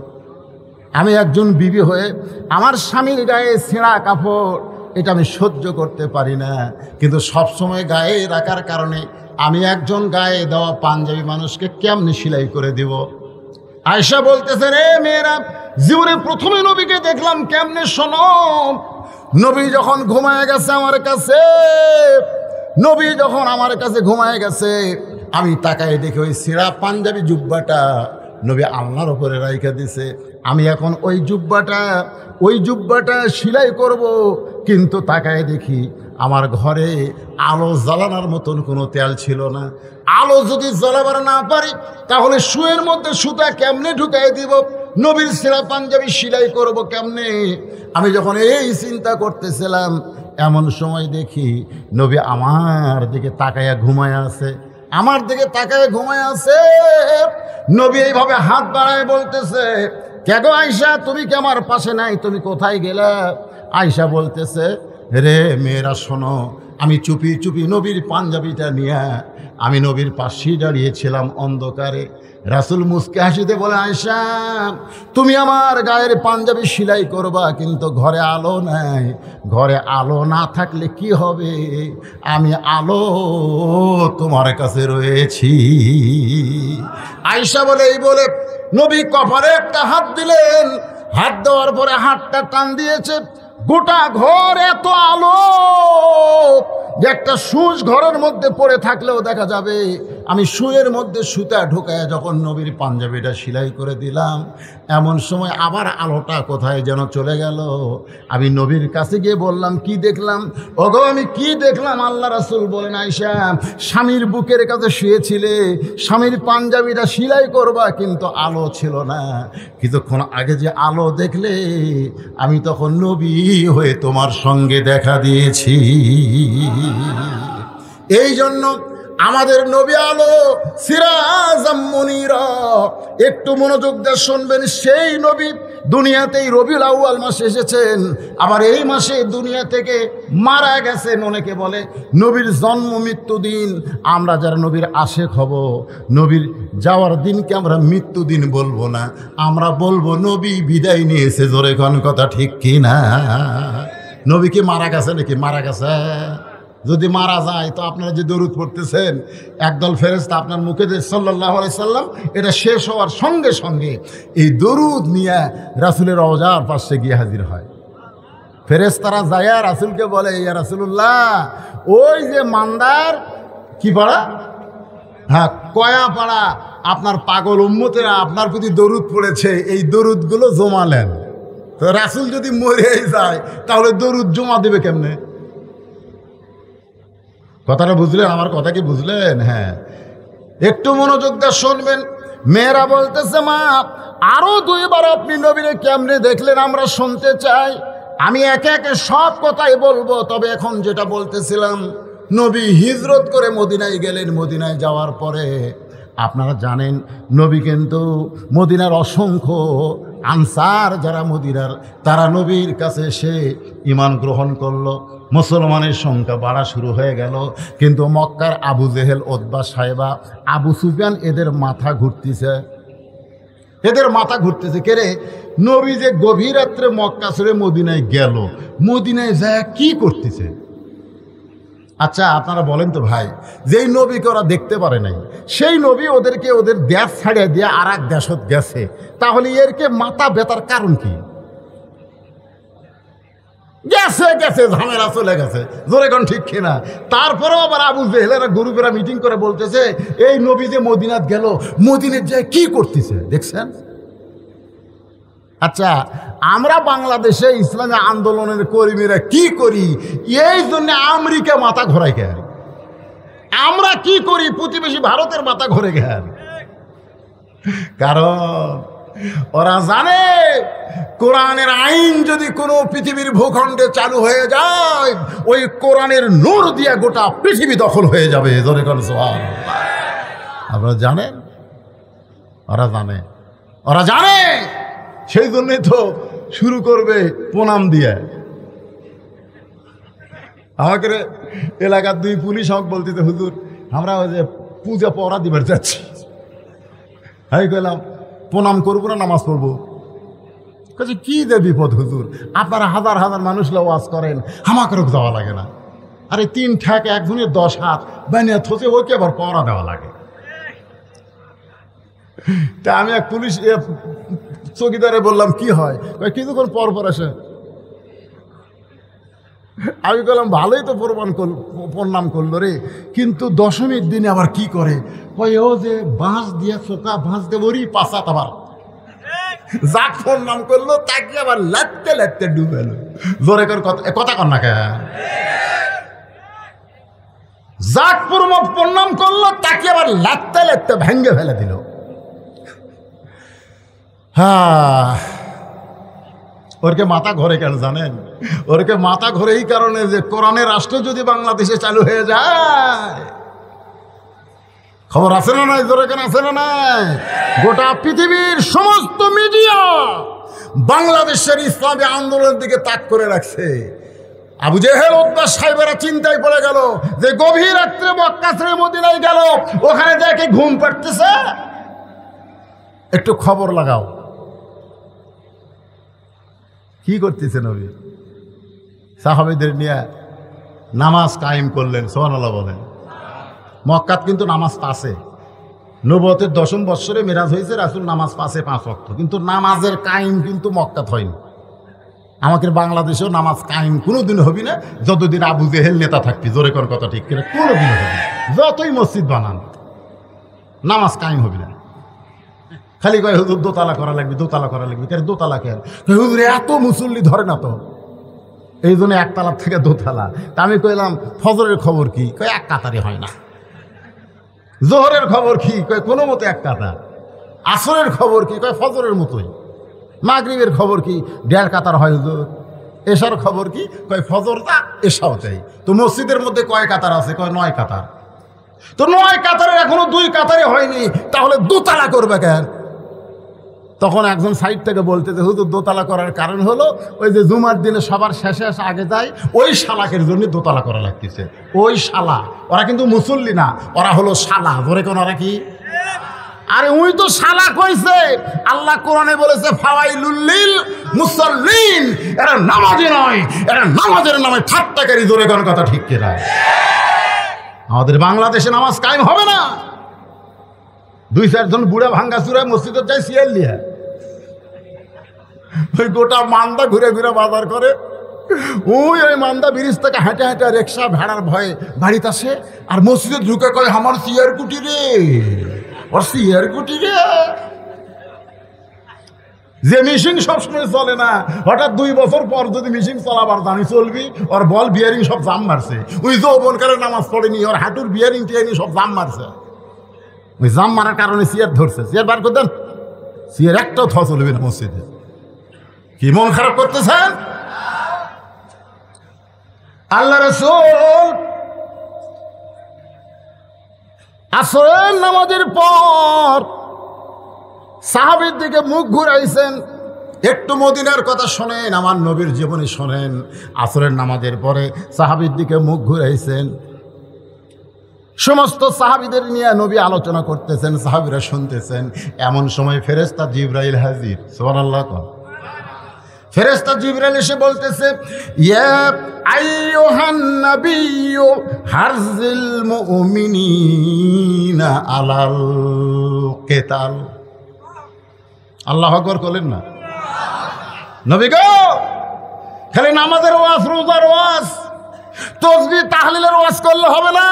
আমি একজন বিবি হয়ে আমার স্বামীর গায়ে ছেঁড়া কাপড়, এটা আমি সহ্য করতে পারি না, কিন্তু সবসময় গায়ে রাখার কারণে আমি একজন গায়ে দেওয়া পাঞ্জাবি মানুষকে কেমনি সেলাই করে দিব। আয়েশা বলতেছে রে মেয়েরা, জীবনে প্রথমে নবীকে দেখলাম কেমনে শোনো, নবী যখন ঘুমায় গেছে আমার কাছে, নবী যখন আমার কাছে ঘুমায় গেছে, আমি তাকায় দেখে ওই সিরা পাঞ্জাবি জুব্বাটা নবী আল্লাহর উপরে রাইখা দিছে। আমি এখন ওই জুব্বাটা সেলাই করব, কিন্তু তাকায় দেখি আমার ঘরে আলো জ্বালানোর মতন কোনো তেল ছিল না। আলো যদি জ্বালাবার না পারি তাহলে শুয়ের মধ্যে সুতা কেমনে ঢুকাই দিব, নবীর সিরা পাঞ্জাবি সেলাই করব কেমনে। আমি যখন এই চিন্তা করতেছিলাম, এমন সময় দেখি নবী আমার দিকে তাকায়া ঘুমায় আছে, আমার দিকে তাকায় ঘুমায় আছে। নবী এইভাবে হাত বাড়ায় বলতেছে, কে গো আয়সা, তুমি কি আমার পাশে নাই, তুমি কোথায় গেলা? আয়সা বলতেছে, রে মেয়েরা শোনো, আমি চুপি চুপি নবীর পাঞ্জাবিটা নিয়ে আমি নবীর পাশেই দাঁড়িয়েছিলাম অন্ধকারে। রাসূল মুস্কে হাসিতে বলে, আয়সা তুমি আমার গায়ের পাঞ্জাবি সেলাই করবা, কিন্তু ঘরে আলো নাই। ঘরে আলো না থাকলে কি হবে, আমি আলো তোমার কাছে রয়েছি। আয়সা বলে এই বলে নবী কপালে একটা হাত দিলেন, হাত দেওয়ার পরে হাতটা টান দিয়েছে, গোটা ঘর এত আলো যে একটা সুচ ঘরের মধ্যে পড়ে থাকলেও দেখা যাবে। আমি শুয়ের মধ্যে সুতা ঢুকায় যখন নবীর পাঞ্জাবিটা সেলাই করে দিলাম, এমন সময় আবার আলোটা কোথায় যেন চলে গেল। আমি নবীর কাছে গিয়ে বললাম, কি দেখলাম? ওগো আমি কি দেখলাম? আল্লাহ রাসূল বলেন, আয়সা স্বামীর বুকের কাছে শুয়েছিলে, স্বামীর পাঞ্জাবিটা সেলাই করবা, কিন্তু আলো ছিল না। কিছুক্ষণ আগে যে আলো দেখলে, আমি তখন নবী হয়ে তোমার সঙ্গে দেখা দিয়েছি। এই জন্য আমাদের নবী আলো, সিরাজাম মুনীরা। একটু মনোযোগ দিয়ে শুনবেন, সেই নবী দুনিয়াতেই রবিউল আউয়াল মাসে এসেছেন, আবার এই মাসে দুনিয়া থেকে মারা গেছেন। অনেকে বলে নবীর জন্ম মৃত্যু দিন, আমরা যারা নবীর আশেক হব, নবীর যাওয়ার দিনকে আমরা মৃত্যু দিন বলবো না, আমরা বলবো নবী বিদায় নিয়েছে। জোরে কোন কথা ঠিক কি না? নবী কি মারা গেছে নাকি? মারা গেছে। যদি মারা যায় তো আপনারা যে দরুদ পড়তেছেন, একদল ফেরেশতা আপনার মুখে যে সাল্লাল্লাহু আলাইহি সাল্লাম, এটা শেষ হওয়ার সঙ্গে সঙ্গে এই দরুদ নিয়ে রাসূলের রওজার পাশে গিয়ে হাজির হয়। ফেরেশতারা যায় রাসূলকে বলে, ইয়া রাসূলুল্লাহ, ওই যে মান্দার কি পাড়া, হ্যাঁ কয়া পাড়া, আপনার পাগল উম্মতেরা আপনার প্রতি দরুদ পড়েছে, এই দরুদগুলো জমালেন। তো রাসূল যদি মরেই যায় তাহলে দরুদ জমা দেবে কেমনে? কথাটা বুঝলেন? আমার কথা কি বুঝলেন? হ্যাঁ, একটু মনোযোগ দিয়ে শুনবেন। মেয়েরা বলতেছে, মা আরো দুইবার আপনি নবীরে কেমনে দেখলেন আমরা শুনতে চাই। আমি একে একে সব কথাই বলবো, তবে এখন যেটা বলতেছিলাম, নবী হিজরত করে মদিনায় গেলেন। মদিনায় যাওয়ার পরে আপনারা জানেন, নবী কিন্তু মদিনার অসংখ্য আনসার যারা মদিনার, তারা নবীর কাছে এসে ঈমান গ্রহণ করলো। মুসলমানের সংখ্যা বাড়া শুরু হয়ে গেল। কিন্তু মক্কার আবু জেহেল, উতবা, সাইবা, আবু সুফিয়ান, এদের মাথা ঘুরতেছে, এদের মাথা ঘুরতেছে। কেরে নবী যে গভীর রাত্রে মক্কা ছেড়ে মদিনায় গেল, মদিনায় যায় কি করতেছে? আচ্ছা আপনারা বলেন তো ভাই, যেই নবীকে ওরা দেখতে পারে নাই, সেই নবী ওদেরকে ওদের দেশ ছাড়িয়ে দিয়ে আর এক দেশত গেছে, তাহলে এরকে মাথা ব্যথার কারণ কি? গেছে গেছে ঝামেলা চলে গেছে, জোরে কোন ঠিক কিনা? তারপরেও আবার আবু জেহেলেরা গ্রুপেরা মিটিং করে বলতেছে, এই নবী যে মদিনাত গেল, মদিনায় যায় কি করতেছে দেখছেন? আচ্ছা আমরা বাংলাদেশে ইসলামী আন্দোলনের কর্মীরা কি করি? এই জন্য আমেরিকা মাথা ঘোরায় গেল। আমরা কি করি? প্রতিবেশী ভারতের মাথা ঘুরে গেল। কারণ ওরা জানে কোরআনের আইন যদি কোনো পৃথিবীর ভূখণ্ডে চালু হয়ে যায়, ওই কোরআনের নূর দিয়ে গোটা পৃথিবী দখল হয়ে যাবে। আপনারা জানেন, ওরা জানে, সেই জন্যই তো শুরু করবে প্রণাম দিয়ে। আমাকে এলাকার দুই পুলিশ আমাকে বলতেছে, হুজুর আমরা ওই যে পূজা পড়া দিবার যাচ্ছি, আমি কইলাম প্রণাম করবো না নামাজ পড়বো? কাছে কি যে বিপদ হুজুর, আপনারা হাজার হাজার মানুষ ওয়াজ করেন, আমাকে যাওয়া লাগে না? আরে 3 ঠ্যাক একজনের 10 হাত বানিয়ে থসে ওকে আবার পড়া দেওয়া লাগে। তা আমি এক পুলিশ চৌকিদারে বললাম কি হয়, কিছুক্ষণ পর পর আসে। আমি বললাম ভালোই তো প্রণাম করলো রে, কিন্তু দশমীর দিনে আবার কি করে, ও যে বাঁশ দিয়ে চোকা বাঁশ দিয়ে বড়ি পাশাত আবার যাক প্রণাম করলো তাকে আবার লাটতে লাটতে ডুবেল। জোরে করে কথা কর না কে, যাক প্রণাম করলো তাকে আবার লাটতে লাটতে ভেঙ্গে ফেলে দিল। হ্যাঁ, ওরকে মাথা ঘরে কেন জানেন? ওরকে মাথা ঘরে এই কারণে যে কোরআনের রাষ্ট্র যদি বাংলাদেশে চালু হয়ে যায়, খবর আছে না নাই? জোরে কেন আছে না নাই? গোটা পৃথিবীর সমস্ত মিডিয়া বাংলাদেশের ইসলামী আন্দোলনের দিকে তাক করে রাখছে। আবু জেহেল উদ্দাস সাহেবেরা চিন্তায় পড়ে গেল যে গভীর রাত্রে মক্কা ছেড়ে মদিনায় গেল, ওখানে দেখে ঘুম পাড়তেছে, একটু খবর লাগাও কি করতেছে নবী। সাহাবীদের নিয়ে নামাজ কায়েম করলেন, সুবহানাল্লাহ বলেন। মক্কাত কিন্তু নামাজ পাশে, নবুয়তের 10ম বৎসরে মেরাজ হয়েছে, রাসূল নামাজ পাশে 5 ওয়াক্ত, কিন্তু নামাজের কায়েম কিন্তু মক্কাত হয়নি। আমাদের বাংলাদেশেও নামাজ কায়েম কোনোদিন হবি না যতদিন আবু জেহেল নেতা থাকবি। জোরে কোন কথা ঠিক কিনা? কোনোদিন হবে না, যতই মসজিদ বানান নামাজ কায়েম হবি না। খালি কয় হুজুর দোতলা করা লাগবে, দোতলা করা লাগবে। কেন দোতলা কেন? হুজুর এত মুসল্লি ধরে না তো, এই জন্য একতলার থেকে দোতলা। তা আমি কইলাম ফজরের খবর কি? কয় এক কাতারে হয় না। জোহরের খবর কি? কয় কোনো মতো এক কাতার। আসরের খবর কি? কয় ফজরের মতোই। মাগরিবের খবর কি? 1.5 কাতার হয় হুজুর। এশার খবর কি? কয় ফজরটা এশাও তাই। তো মসজিদের মধ্যে কয় কাতার আছে? কয় 9 কাতার। তো 9 কাতারের এখনো 2 কাতারে হয়নি, তাহলে দোতলা করবে কেন? তখন একজন সাইড থেকে বলতে যে হুজুর দোতলা করার কারণ হলো ওই যে জুমার দিনে সবার শেষে আগে যায়, ওই শালাকের জন্য দোতলা করা লাগতেছে। ওই শালা, ওরা কিন্তু মুসল্লি না, ওরা হলো শালা। ধরে কোন ওরা কি? আরে উই তো শালা কইছে। আল্লাহ কোরআনে বলেছে ফাওয়াইলুল লিল মুসাল্লিন, এরা নামাজি নয়, এরা নামাজের নামে ঠাট্টাকারী। ধরে কোন কথা ঠিক কিনা? আমাদের বাংলাদেশে নামাজ কায়েম হবে না। 2-4 জন বুড়া ভাঙ্গা চূড়ায় মসজিদে যায় সিয়াল লিয়া, ওই গোটা মান্দা ঘুরে ঘুরে বাজার করে। ওই মান্দা ব্রিজ থেকে হেঁটে হেঁটে রিক্সা ভেড়ার ভয়ে বাড়িতে আসে, আর মসজিদে ঢুকে কয় আমার সিয়ার কুটি রে, ওর সিয়ার কুটি রে। যে মেশিন সবসময় চলে না, হঠাৎ 2 বছর পর যদি মেশিন চলাবার জানি চলবি, ওর বল বিয়ারিং সব জাম মারছে। ওই যৌবনকালে নামাজ পড়েনি, ওর হাঁটুর বিয়ারিং টিয়ারিং সব জাম মারছে। ওই জাম মারার কারণে সিয়ার ধরছে। সিয়ার বার করতেন, সিয়ার একটাও থ চলবে না মসজিদে। কি মন খারাপ করতেছেন? আল্লাহ রাসূল আসরের নামাজের পর সাহাবীর দিকে মুখ ঘুরাইছেন। একটু মদিনার কথা শোনেন, আমার নবীর জীবনী শোনেন। আসরের নামাজের পরে সাহাবীর দিকে মুখ ঘুরাইছেন। সমস্ত সাহাবীদের নিয়ে নবী আলোচনা করতেছেন, সাহাবীরা শুনতেছেন। এমন সময় ফেরেশতা জিবরাইল হাজির। সুবহানাল্লাহ। ফেরেশতা জিবরাইল এসে বলতেছে, ইয়া আইয়ুহান নাবিয়্যু হারজিল মুমিনিনা আলাল কিতাল। আল্লাহু আকবার বলেন না। নবী গো, খালি নামাজের ওয়াজ, রোজার ওয়াজ, তাসবিহ তাহলিলের ওয়াজ করলে হবে না।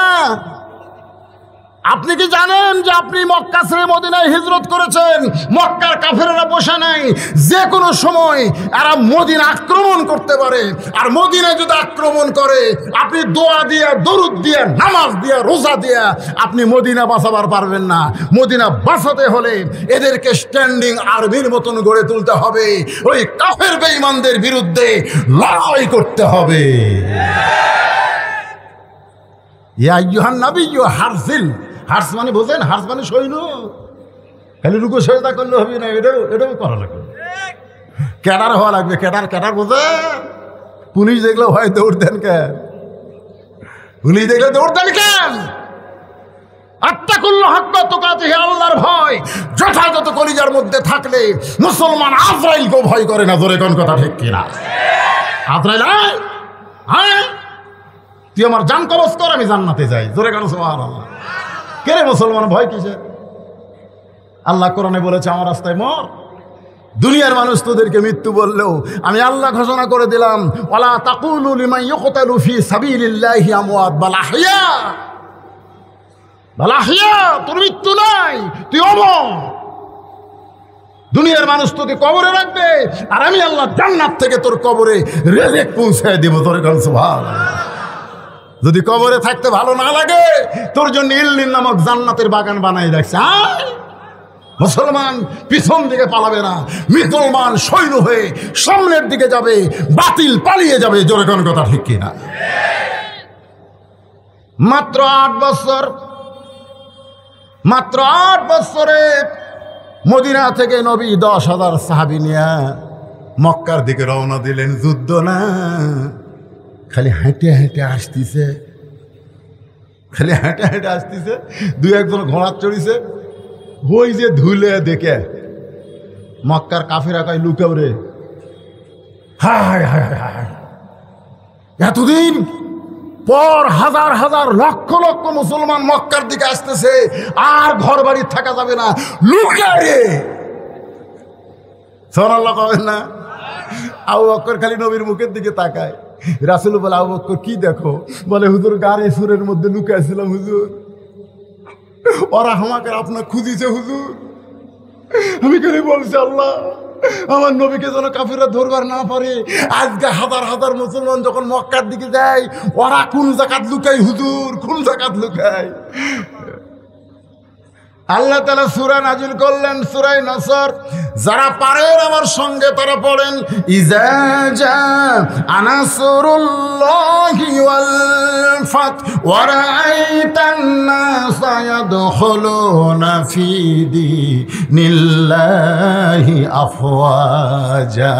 আপনি কি জানেন যে আপনি মক্কা ছেড়ে মদিনায় হিজরত করেছেন? মক্কার কাফেররা বসে নাই, যে কোনো সময় এরা মদিনা আক্রমণ করতে পারে। আর মদিনায় যদি আক্রমণ করে, আপনি দোয়া দিয়ে, দরুদ দিয়ে, নামাজ দিয়ে, রোজা দিয়ে আপনি মদিনা বাঁচাবার পারবেন না। মদিনা বাঁচাতে হলে এদেরকে স্ট্যান্ডিং আর্মির মতন গড়ে তুলতে হবে। ওই কাফের বেঈমানদের বিরুদ্ধে লড়াই করতে হবে। ইয়া আইয়ুহান নাবিয়্যু হারজিল, হার্স মানে বোঝেন? হার্স মানে সৈন্য। খালি রুকু সেজদা করলে হবে না, এটাও করা লাগবে। ক্যাডার হওয়া লাগবে। ক্যাডার বোঝেন? পুলিশ দেখলে ভয় দৌড় দেন কেন? পুলিশ দেখলে দৌড় দেন কেন? আত্তাকুল্লাহ হাক্কা তুকাতিহি, আল্লাহর ভয় যথাযথ কলিজার মধ্যে থাকলে মুসলমান আজরাইলকেও ভয় করে না। জোরে কোন কথা ঠিক কিনা? আজরাইল হ্যাঁ, তুই আমার জান কবজ কর, আমি জান্নাতে যাই। জোরে কেন সুবহানাল্লাহ। কে রে মুসলমান, ভয় কিসের? আল্লাহ কোরআনে বলেছে আমার রাস্তায় মর, দুনিয়ার মানুষ তোদেরকে মৃত্যু বললেও আমি আল্লাহ ঘোষণা করে দিলাম, ওয়ালা তাকুলু লিমান ইউকতালু ফি সাবিলিল্লাহি আমওয়াত বাল আহইয়া, বাল আহইয়া, তোর মৃত্যু নাই, তুই অমর। দুনিয়ার মানুষ তোকে কবরে রাখবে, আর আমি আল্লাহ জান্নাত থেকে তোর কবরে রিজিক পৌঁছায় দেব। তোর গান সুবহানাল্লাহ। যদি কবরে থাকতে ভালো না লাগে, তোর জন্য ইল্লিন নামক জান্নাতের বাগান বানাই রাখছে। মুসলমান পিছন দিকে পালাবে না, মুসলমান সৈন্য হয়ে সামনের দিকে যাবে, বাতিল পালিয়ে যাবে। জোরে কোন কথা ঠিক কিনা? মাত্র 8 বছর, মাত্র 8 বছরে মদিনা থেকে নবী 10,000 সাহাবী নিয়ে মক্কার দিকে রওনা দিলেন। যুদ্ধ না, খালি হেঁটে হেঁটে আসতেছে, খালি হেঁটে হেঁটে আসতেছে। 2-1 ঘোড়া চড়িছে। ওই যে ধুলে দেখে মক্কার কাফেরা কয়, লুকাও রে। হায় হায় হায়, এতদিন পর হাজার হাজার লক্ষ লক্ষ মুসলমান মক্কার দিকে আসতেছে, আর ঘর বাড়ি থাকা যাবে না, লুকায় রে। সুবহানাল্লাহ কবেন না? আবু বকর খালি নবীর মুখের দিকে তাকায়। রাসূল বলে, আবু বকর কি দেখো? বলে, হুজুর গাড়ে সুরের মধ্যে লুকাইছিলাম হুজুর, ওরা আমাকে আপনার খুঁজিছে হুজুর। আমি খালি বলছি, আল্লাহ আমার নবীকে যেন কাফিররা ধরবার না পারে। আজকে হাজার হাজার মুসলমান যখন মক্কার দিকে যায়, ওরা কোন জাকাত লুকায় হুজুর, কোন জাকাত লুকায়। আল্লাহ তাআলা সূরা নাজিল করলেন, সূরা নসর। যারা পারেন আমার সঙ্গে তারা পড়েন, ইজা জা নাসরুল্লাহি ওয়াল ফাত ওয়া রাআইতান নাসা ইয়াদখুলুনা ফি দীনিল্লাহি আফওয়াজা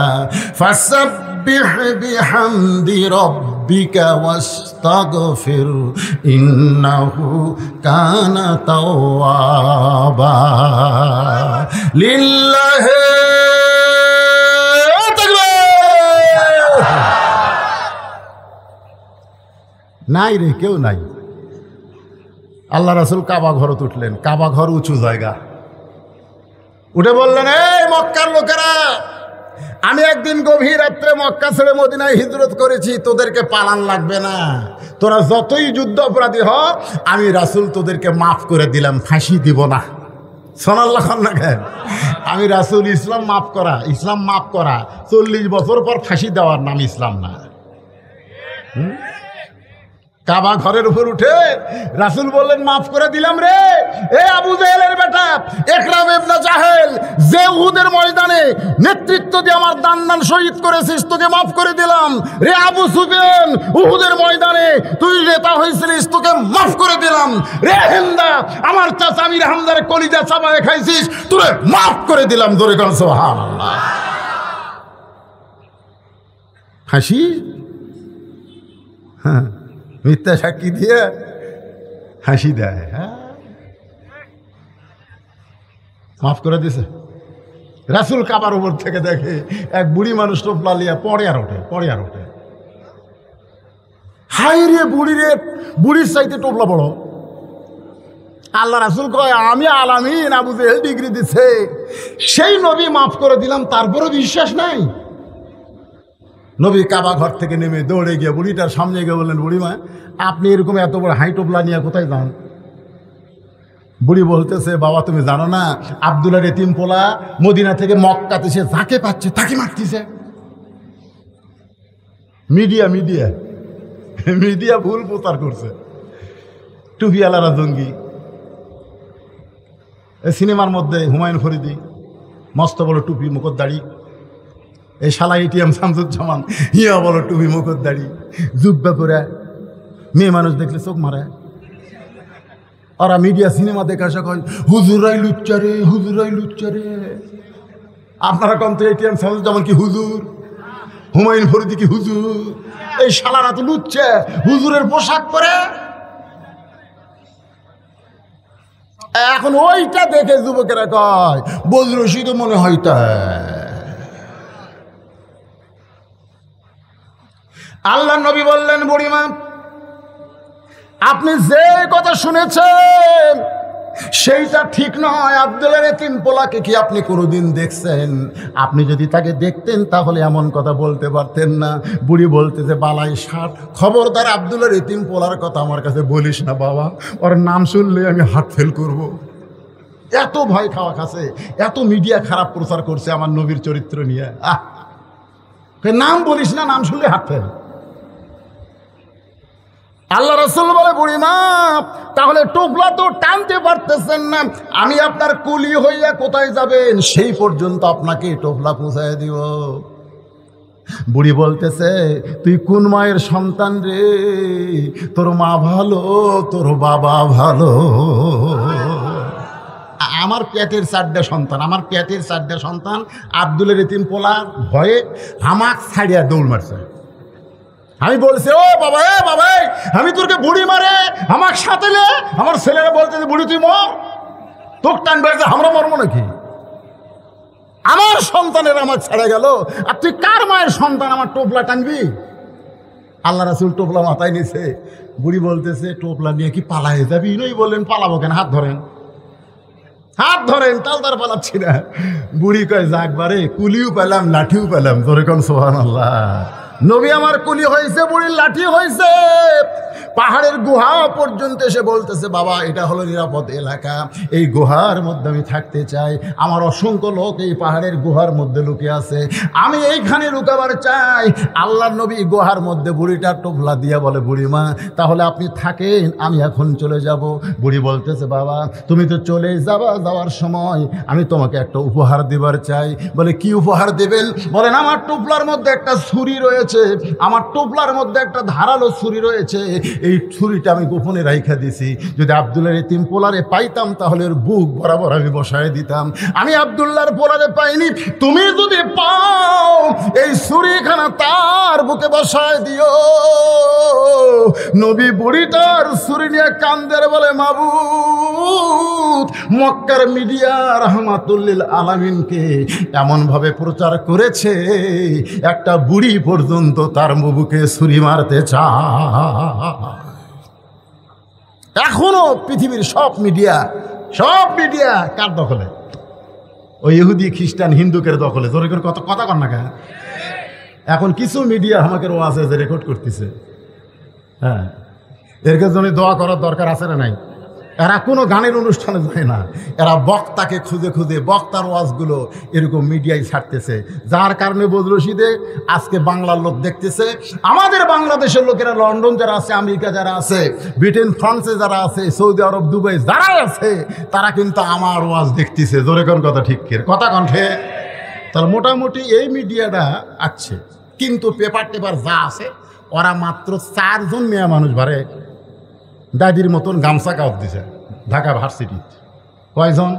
ফাসাব্বিহ বিহামদি রাব্বিকা ওয়াস্তাগফির ইন্নাহু কানা তাওয়াবা লিল্লাহি তাকবীর। নাই রে, কেউ নাই। আল্লাহ রাসূল কাবা ঘর উঠলেন। কাবা ঘর উঁচু জায়গা। উঠে বললেন, এই মক্কার লোকেরা, আমি একদিন গভীর রাত্রে মক্কা ছেড়ে মদিনায় হিজরত করেছি, তোদেরকে পালান লাগবে না। তোরা যতই যুদ্ধ অপরাধী হ, আমি রাসূল তোদেরকে মাফ করে দিলাম, ফাঁসি দিব না। সুবহানাল্লাহ না কেন? আমি রাসূল, ইসলাম মাফ করা, ইসলাম মাফ করা। 40 বছর পর ফাঁসি দেওয়ার নাম ইসলাম না। কাবা ঘরের উপর উঠে রাসূল বললেন, মাফ করে দিলাম রে। এ আবু জেহেলের বেটা ইকরাম ইবনে জাহেল, যে উহুদের ময়দানে নেতৃত্ব দিয়ে আমার দান শহীদ করেছিস, তোকে মাফ করে দিলাম রে। আবু সুফিয়ান, উহুদের ময়দানে তুই নেতা হয়েছিলিস, তোকে মাফ করে দিলাম রে। হিন্দা, আমার চাচা আমির হামজার কলিজা চাবায় খাইছিস, তোরে মাফ করে দিলাম। জোরে কর সুবহানাল্লাহ। হাসি, হ্যাঁ, মিথ্যা সাক্ষী দিয়ে হাসি দেয়। হ্যাঁ, মাফ করে দিছে। রাসূল কাবার উপর থেকে দেখে এক বুড়ি মানুষ টোপলা লিয়া পড়ে আর ওঠে, পড়ে আর ওঠে। হাই রে বুড়ি রে, বুড়ির চাইতে টোপলা বড়। আল্লাহ রাসূল কয়, আমি আলামিন, আবু জেহেল ডিগ্রি দিছে, সেই নবী মাফ করে দিলাম, তারপরও বিশ্বাস নাই। নবী কাবা ঘর থেকে নেমে দৌড়ে গিয়ে বুড়িটার সামনে গিয়ে বললেন, বুড়িমা, আপনি এরকম এত বড় হাই টোপলা নিয়ে কোথায় যান? বুড়ি বলতেছে, বাবা তুমি জানো না, আব্দুল্লাহর এতিম পোলা মদিনা থেকে মক্কাতে সে যাকে পাচ্ছে তাকে মারতেছে। মিডিয়া মিডিয়া মিডিয়া ভুল প্রচার করছে। টুপিওয়ালারা জঙ্গি। সিনেমার মধ্যে হুমায়ুন ফরিদি, মস্ত বড় টুপি, মুখর দাড়ি। এই শালা এটিএম শামসুজ্জামান, হিয়া বড় টুপি, মুখর দাড়ি, জুব্বা করে, মেয়ে মানুষ দেখলে চোখ মারে। ওরা মিডিয়া সিনেমা দেখে আসা কয়, হুজুরাই লুচ্চারে, হুজুরাই লুচ্চারে। আপনারা কম তো এটিএম শামসুজ্জামান কি হুজুর, হুমায়ুন ফরিদি কি হুজুর? এই শালারা তো লুচ্চা, হুজুরের পোশাক পরে। এখন ওইটা দেখে যুবকেরা কয়, বজরশি তো মনে হয় তা। আল্লাহ নবী বললেন, বুড়িমা, আপনি যে কথা শুনেছেন সেইটা ঠিক নয়। আব্দুলের এতিম পোলাকে কি আপনি কোনোদিন দেখছেন? আপনি যদি তাকে দেখতেন তাহলে এমন কথা বলতে পারতেন না। বুড়ি বলতেছে বালাই ষাট, খবরদার আব্দুলের এতিম পোলার কথা আমার কাছে বলিস না বাবা, ওর নাম শুনলে আমি হার্ট ফেল করব। এত ভয় খাওয়া খাচ্ছে, এত মিডিয়া খারাপ প্রচার করছে আমার নবীর চরিত্র নিয়ে। নাম বলিস না, নাম শুনলে হার্ট ফেল। আল্লাহ রাসূল বলে বুড়িমা তাহলে টোপলা তো টানতে পারতেছেন না, আমি আপনার কুলি হইয়া কোথায় যাবেন সেই পর্যন্ত আপনাকে টোপলা পৌঁছায় দিব। বুড়ি বলতেছে তুই কোন মায়ের সন্তান রে? তোর মা ভালো, তোর বাবা ভালো। আমার পেটের 4টা সন্তান, আমার পেটের 4টা সন্তান আব্দুলের এতিম পোলা ভয়ে আমাক ছাড়িয়া দৌড় মারছে। আমি বলছি ও বাবা, এ বাবা, আমি তোরকে বুড়ি মারে আমার সাথে লে। আমার ছেলেরা বলতেছে বুড়ি তুই মর, তোর টানবে আমরা মরবো নাকি? আমার সন্তানের আমার ছেড়ে গেল, আর তুই কার মায়ের সন্তান আমার টোপলা টানবি? আল্লাহ রাসূল টোপলা মাথায় নিছে। বুড়ি বলতেছে টোপলা নিয়ে কি পালায়ে যাবি? নই বললেন পালাবো কেন, হাত ধরেন, হাত ধরেন। তালদার পালাচ্ছি না। বুড়ি কয় যাকবারে কুলিও পেলাম লাঠিও পেলাম, তোরে কোন সুবহানাল্লাহ। নবী আমার কুলি হয়েছে, বুড়ির লাঠি হয়েছে। পাহাড়ের গুহা পর্যন্ত এসে বলতেছে বাবা এটা হলো নিরাপদ এলাকা, এই গুহার মধ্যে আমি থাকতে চাই। আমার অসংখ্য লোক এই পাহাড়ের গুহার মধ্যে লুকিয়ে আছে, আমি এইখানে লুকাবার চাই। আল্লাহর নবী গুহার মধ্যে বুড়িটা টোপলা দিয়া বলে বুড়িমা তাহলে আপনি থাকেন, আমি এখন চলে যাব। বুড়ি বলতেছে বাবা তুমি তো চলে যাবা, যাওয়ার সময় আমি তোমাকে একটা উপহার দেবার চাই। বলে কি উপহার দেবেন? বলেন আমার টোপলার মধ্যে একটা ছুরি রয়েছে, আমার টোপলার মধ্যে একটা ধারালো ছুরি রয়েছে, এই ছুরিটা আমি গোপনে রাইখা দিছি। যদি আব্দুল্লাহর এতিম পোলারে পাইতাম তাহলে ওর বুক বরাবর আমি বসায় দিতাম। আমি আব্দুল্লাহর পোলারে পাইনি, তুমি যদি পাও এই ছুরিখানা তার বুকে বসায় দিও। নবী বুড়িটার ছুরি নিয়ে কান্দের বলে মাবুদ মক্কার মিডিয়া রাহমাতুল্লিল আলামিনকে এমনভাবে প্রচার করেছে একটা বুড়ি পর্যন্ত তার বুকে ছুরি মারতে চায়। এখনো পৃথিবীর সব মিডিয়া কার দখলে? ওই ইহুদি খ্রিস্টান হিন্দুকের দখলে। জোরে করে কথা কর না কেন? এখন কিছু মিডিয়া আমাকে ওয়াজে যে রেকর্ড করতেছে, হ্যাঁ এর জন্য দোয়া করার দরকার আছে না নাই? এরা কোনো গানের অনুষ্ঠানে যায় না, এরা বক্তাকে খুঁজে খুঁজে বক্তার ওয়াজগুলো এরকম মিডিয়ায় ছাড়তেছে, যার কারণে বদরশিদে আজকে বাংলার লোক দেখতেছে। আমাদের বাংলাদেশের লোকেরা লন্ডন যারা আছে, আমেরিকা যারা আছে, ব্রিটেন ফ্রান্সে যারা আছে, সৌদি আরব দুবাই যারা আছে, তারা কিন্তু আমার ওয়াজ দেখতেছে। জোরে কোন কথা ঠিক কথা কণ্ঠে। তাহলে মোটামুটি এই মিডিয়াটা আছে, কিন্তু পেপার টেপার যা আছে ওরা মাত্র 4 জন মেয়ে মানুষ ভারে দাদির মতন গামছা কাউট দিছে ঢাকা ভার্সিটি। কয়জন?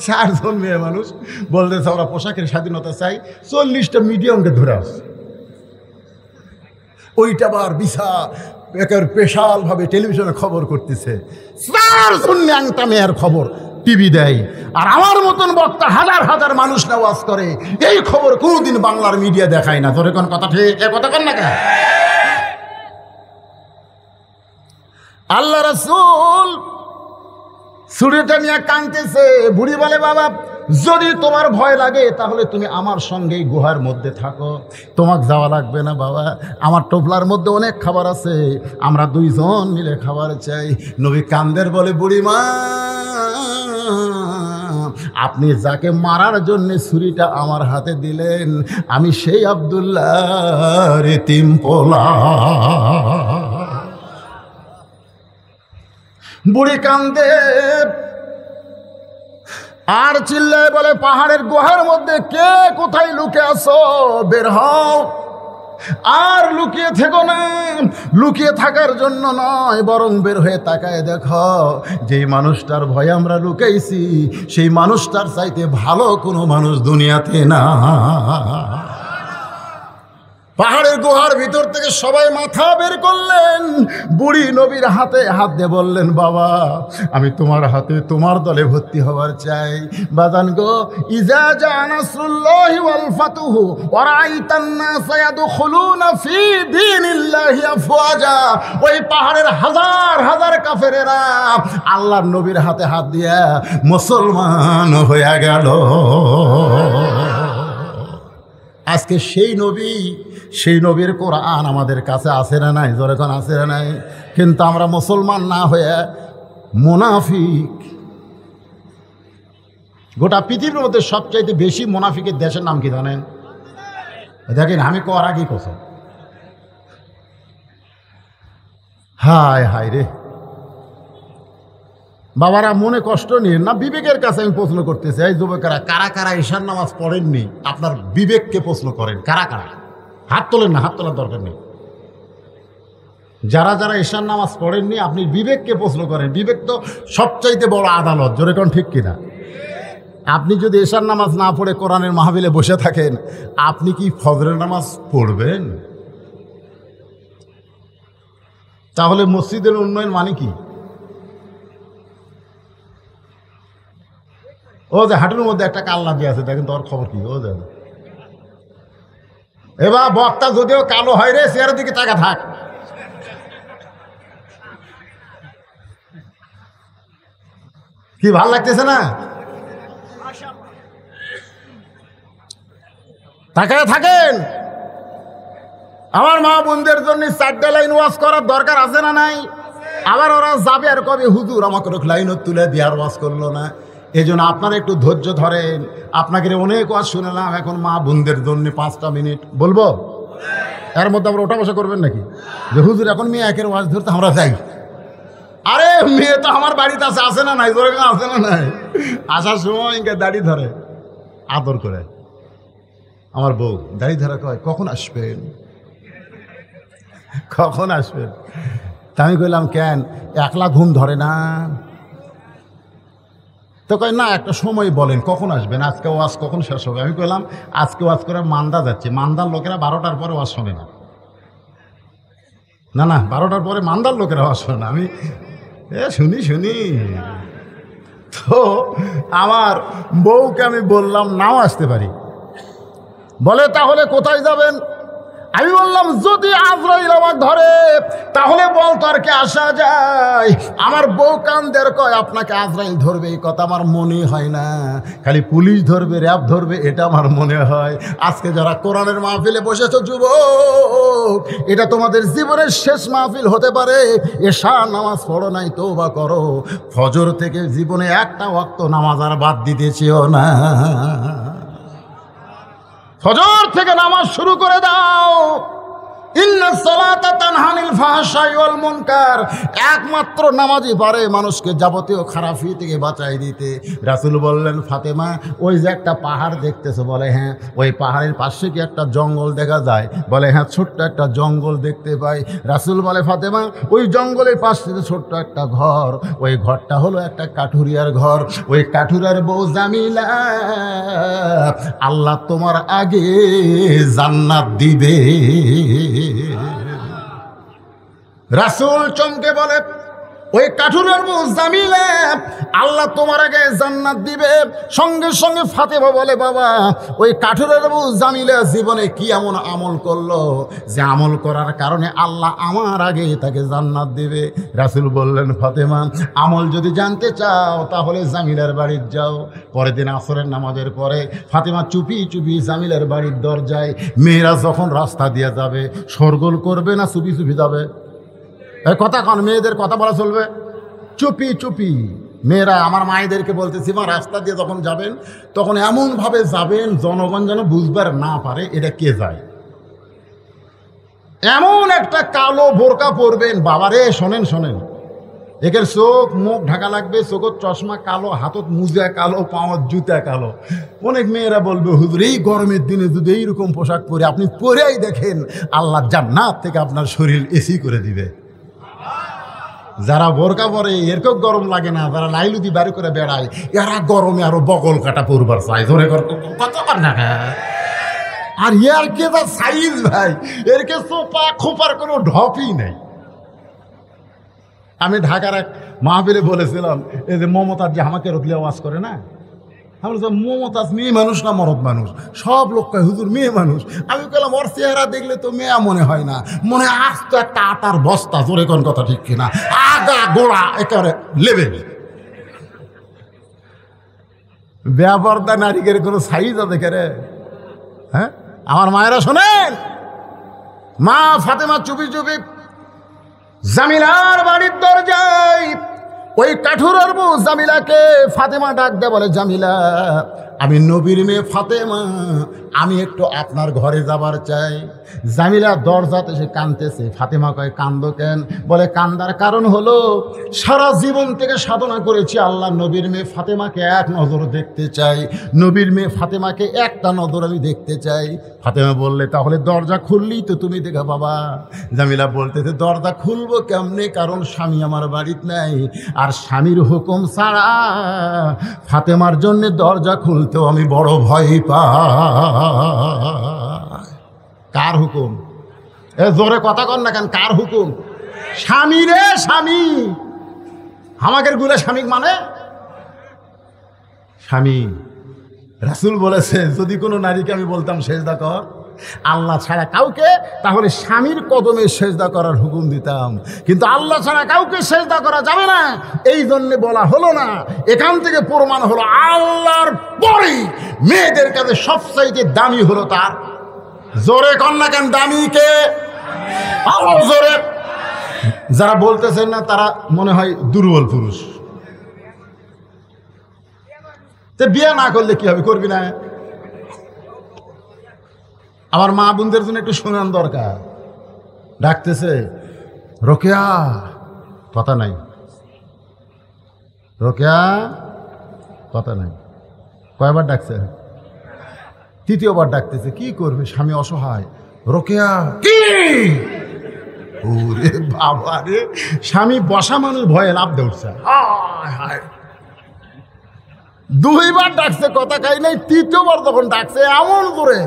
4 জন মেয়ে মানুষ বলতেছে ওরা পোশাকের স্বাধীনতা চাই। 40টা মিডিয়ামকে ধরে আসছে। ওইটা আবার স্পেশাল ভাবে টেলিভিশনে খবর করতেছে। 4 জন ন্যাংটা মেয়ের খবর টিভি দেয়, আর আমার মতন বক্তা হাজার হাজার মানুষ ওয়াজ করে। এই খবর কোনোদিন বাংলার মিডিয়া দেখায় না। ধরে কোন কথা ঠিক কথা কন না কেন? আল্লাহ রাসূল ছুরিটা নিয়ে কাঁদতেছে। বুড়ি বলে বাবা যদি তোমার ভয় লাগে তাহলে তুমি আমার সঙ্গেই গুহার মধ্যে থাকো, তোমাকে যাওয়া লাগবে না বাবা। আমার টোপলার মধ্যে অনেক খাবার আছে, আমরা 2 জন মিলে খাবার চাই। নবী কান্দের বলে বুড়িমা আপনি যাকে মারার জন্য ছুরিটা আমার হাতে দিলেন আমি সেই আব্দুল্লাহর এতিম পোলা। বুড়ি কান্দে আর চিল্লায় বলে পাহাড়ের গুহার মধ্যে কে কোথায় লুকে আছো, বের হও। আর লুকিয়ে থেকো না, লুকিয়ে থাকার জন্য নয়, বরং বের হয়ে তাকায় দেখো যেই মানুষটার ভয়ে আমরা লুকাইছি সেই মানুষটার চাইতে ভালো কোনো মানুষ দুনিয়াতে না। পাহাড়ের গুহার ভিতর থেকে সবাই মাথা বের করলেন। বুড়ি নবীর হাতে হাত দিয়ে বললেন, বাবা আমি তোমার হাতে তোমার দলে ভর্তি হওয়ার চাই। বাজান গো, ইজা জা নাসরুল্লাহি ওয়াল ফাতহু ওয়া রাআইতান নাসা ইয়াদখুলুনা ফি দীনিল্লাহি আফওয়াজা, ওই পাহাড়ের হাজার হাজার কাফেরেরা আল্লাহর নবীর হাতে হাত দিয়া মুসলমান হয়ে গেল। আজকে সেই নবীর কোরআন আমাদের কাছে আছে না নাই? জোরে কোন আছে না নাই? কিন্তু আমরা মুসলমান না হয়ে মুনাফিক। গোটা পৃথিবীর মধ্যে সবচাইতে বেশি মুনাফিকের দেশের নাম কি জানেন? দেখেন আমি কর আগে কোথাও, হায় হায় রে বাবারা, মনে কষ্ট নিন না, বিবেকের কাছে আমি প্রশ্ন করতেছি। এই যুবকেরা, কারা কারা ঈশার নামাজ পড়েননি? আপনার বিবেককে প্রশ্ন করেন, কারা কারা? হাত তোলেন না, হাত তোলার দরকার নেই। যারা যারা ঈশার নামাজ পড়েননি আপনি বিবেককে প্রশ্ন করেন। বিবেক তো সবচাইতে বড় আদালত, জোরে কোন ঠিক কিনা? আপনি যদি ঈশার নামাজ না পড়ে কোরআনের মাহফিলে বসে থাকেন, আপনি কি ফজরের নামাজ পড়বেন? তাহলে মসজিদের উন্নয়ন মানে কি? ও যে হাঁটুর মধ্যে একটা কাল্লা দিয়ে আছে, দেখেন তোর খবর কি? ও যে এবার বক্তা যদিও কালো হয় রে, চেয়ারের দিকে টাকা থাক। কি ভাল লাগতেছে না? তাকায় থাকেন। আমার মা বোনদের জন্য 4টা লাইন ওয়াজ করার দরকার আছে না নাই? আবার ওরা যাবে আর কবে, হুজুর আমাকে লাইন তুলে দেওয়ার ওয়াজ করলো না। এই জন্য আপনারা একটু ধৈর্য ধরেন। আপনাকে অনেক ওয়াজ শুনলাম, এখন মা বোনদের জন্য 5টা মিনিট বলবো। এর মধ্যে আবার ওটা বসা করবেন নাকি যে হুজুর এখন মেয়ে একের ওয়াজ ধরতে আমরা যাই? আরে মেয়ে তো আমার বাড়িতে আছে না নাই? ধরে আছে না নাই? আসার সময় ইনকে দাড়ি ধরে আদর করে। আমার বউ দাড়ি ধরা কয়, কখন আসবেন কখন আসবেন? তা আমি কইলাম, কেন একলা ঘুম ধরে না? তো কয় না, একটা সময় বলেন কখন আসবেন, আজকে ওয়াজ কখন শেষ হবে? আমি কইলাম, আজকে ওয়াজ করে মান্দা যাচ্ছে, মান্দার লোকেরা 12টার পরে ওয়াজ শোনে না। না না, 12টার পরে মান্দার লোকেরা ওয়াজ শোনে না। আমি শুনি। তো আমার বউকে আমি বললাম, নাও আসতে পারি। বলে তাহলে কোথায় যাবেন? আমি বললাম, যদি আজরাইল আমার ধরে তাহলে বল তো আর কি আসা যায়? আমার বউ কান্দের কয়, আপনাকে আজরাইল ধরবে এই কথা আমার মনে হয় না, খালি পুলিশ ধরবে, র্যাব ধরবে, এটা আমার মনে হয়। আজকে যারা কোরআনের মাহফিলে বসেছো যুবক, এটা তোমাদের জীবনের শেষ মাহফিল হতে পারে। এশা নামাজ পড়ো নাই, তওবা করো। ফজর থেকে জীবনে একটা ওয়াক্ত নামাজ আর বাদ দিতেছিও না। ফজর থেকে নামাজ শুরু করে দাও। ইন্নাস সালাতা তানহা আনিল ফাহশাই ওয়াল মুনকার। একমাত্র নামাজই পারে মানুষকে যাবতীয় খারাপি থেকে বাঁচাই দিতে। রাসূল বললেন, ফাতেমা ওই যে একটা পাহাড় দেখতেছো? বলে হ্যাঁ। ওই পাহাড়ের পাশে কি একটা জঙ্গল দেখা যায়? বলে হ্যাঁ, ছোট্ট একটা জঙ্গল দেখতে পাই। রাসূল বলে, ফাতেমা ওই জঙ্গলের পাশে ছোট্ট একটা ঘর, ওই ঘরটা হলো একটা কাঠুরিয়ার ঘর। ওই কাঠুরিয়ার বউ জামিলা আল্লাহ তোমার আগে জান্নাত দিবে। রাসূল চমকে বলে, ওই কাঠুরের বউ জামিলা আল্লাহ তোমার আগে জান্নাত দিবে। সঙ্গে সঙ্গে ফাতেমা বলে, বাবা ওই কাঠুরের বউ জামিলা জীবনে কি এমন আমল করলো যে আমল করার কারণে আল্লাহ আমার আগে তাকে জান্নাত দিবে? রাসূল বললেন, ফাতেমা আমল যদি জানতে চাও তাহলে জামিলার বাড়ির যাও। পরের দিন আসরের নামাজের পরে ফাতেমা চুপি চুপি জামিলার বাড়ির দরজায়, মেয়েরা যখন রাস্তা দিয়ে যাবে শোরগোল করবে না চুপি চুপি যাবে? এই কথা কন, মেয়েদের কথা বলা চলবে? চুপি চুপি। মেয়েরা, আমার মায়েদেরকে বলতেছি, মা রাস্তা দিয়ে যখন যাবেন তখন এমনভাবে যাবেন জনগণ যেন বুঝবার না পারে এটা কে যায়। এমন একটা কালো বোরকা পরবেন। বাবারে শোনেন, একের চোখ মুখ ঢাকা লাগবে, চোখের চশমা কালো, হাতত মুজা কালো, পাওয়ার জুতা কালো। অনেক মেয়েরা বলবে, হুজুর এই গরমের দিনে যদি এইরকম পোশাক পরে আপনি পরেই দেখেন, আল্লাহ জান্নাত থেকে আপনার শরীর এসি করে দিবে। যারা বোরকা পরে এরকম গরম লাগে না, যারা লাইলুদি বাড়ি করে বেড়ায়, এরা গরমে আরো বগল কাটা পরবার চাই। ধরে কত না, আর এর কে যা সাইজ ভাই, এর কে সোপা খোপার কোনো ঢপই নেই। আমি ঢাকার এক মাহফিলে বলেছিলাম, এই যে মমতাজ যে আমাকে রকলি আওয়াজ করে না, আমি বলছিলাম মমতাজ মেয়ে মানুষ না মরদ মানুষ? সব লোক কয় হুজুর মেয়ে মানুষ। আমি বললাম ওর চেহারা দেখলে তো মেয়া মনে হয় না, মনে হয় আজ তো একটা আটার বস্তা। জোরে কোন কথা ঠিক কিনা? আগা গোড়া একেবারে লেভেল। বেপরদা নারীদের কোনো সাইজ দেখে রে? হ্যাঁ, আমার মায়েরা শোনেন, মা ফাতেমা চুপি চুপি জামিলার বাড়ির দরজায় ওই কাঠুরার বউ জামিলাকে ফাতেমা ডাক দেয়, বলে জামিলা, আমি নবীর মেয়ে ফাতেমা, আমি একটু আপনার ঘরে যাবার চাই। জামিলা দরজাতে সে কাঁদতেছে। ফাতেমা কয় কান্দো কেন? বলে কান্দার কারণ হলো সারা জীবন থেকে সাধনা করেছি আল্লাহ নবীর মেয়ে ফাতেমাকে এক নজর দেখতে চাই, নবীর মেয়ে ফাতেমাকে একটা নজর আমি দেখতে চাই। ফাতেমা বললে তাহলে দরজা খুললেই তো তুমি দেখা বাবা। জামিলা বলতেছে দরজা খুলবো কেমনে, কারণ স্বামী আমার বাড়িতে নাই, আর স্বামীর হুকুম ছাড়া ফাতেমার জন্য দরজা খুলতেও আমি বড় ভয় পাই। কার হুকুম? এ জোরে কথা কন না কেন? কার হুকুম? স্বামী রে, স্বামী। আমাদের গুলা স্বামী মানে স্বামী। রাসূল বলেছে যদি কোনো নারীকে আমি বলতাম সেজদা কর আল্লাহ ছাড়া কাউকে, তাহলে স্বামীর কদমে সেজদা করার হুকুম দিতাম, কিন্তু আল্লাহ ছাড়া কাউকে সেজদা করা যাবে না, এই জন্যে বলা হলো না। এখান থেকে প্রমাণ হলো আল্লাহর পরে মেয়েদের কাছে সবচাইতে দামি হলো তার। জোরে কন্যা কেন? দামি কে? আরো জোরে। যারা বলতেছেন না তারা মনে হয় দুর্বল পুরুষ। বিয়ে না করলে কি হবে? করবি না? আমার মা বোনদের জন্য একটু শোনান দরকার। ডাকতেছে রোকেয়া, কথা নাই। রোকেয়া, কথা নাই। কয়বার ডাকছে? তৃতীয়বার ডাকতেছে। কি করবে? স্বামী অসহায়। রোকেয়া, কি? ওরে বাবা রে, স্বামী বসা মানুষ ভয়ে লাভ দিয়ে উঠছে। হায় হায়, দুইবার ডাকছে, কথা খাই নাই। তৃতীয়বার তখন ডাকছে এমন করে,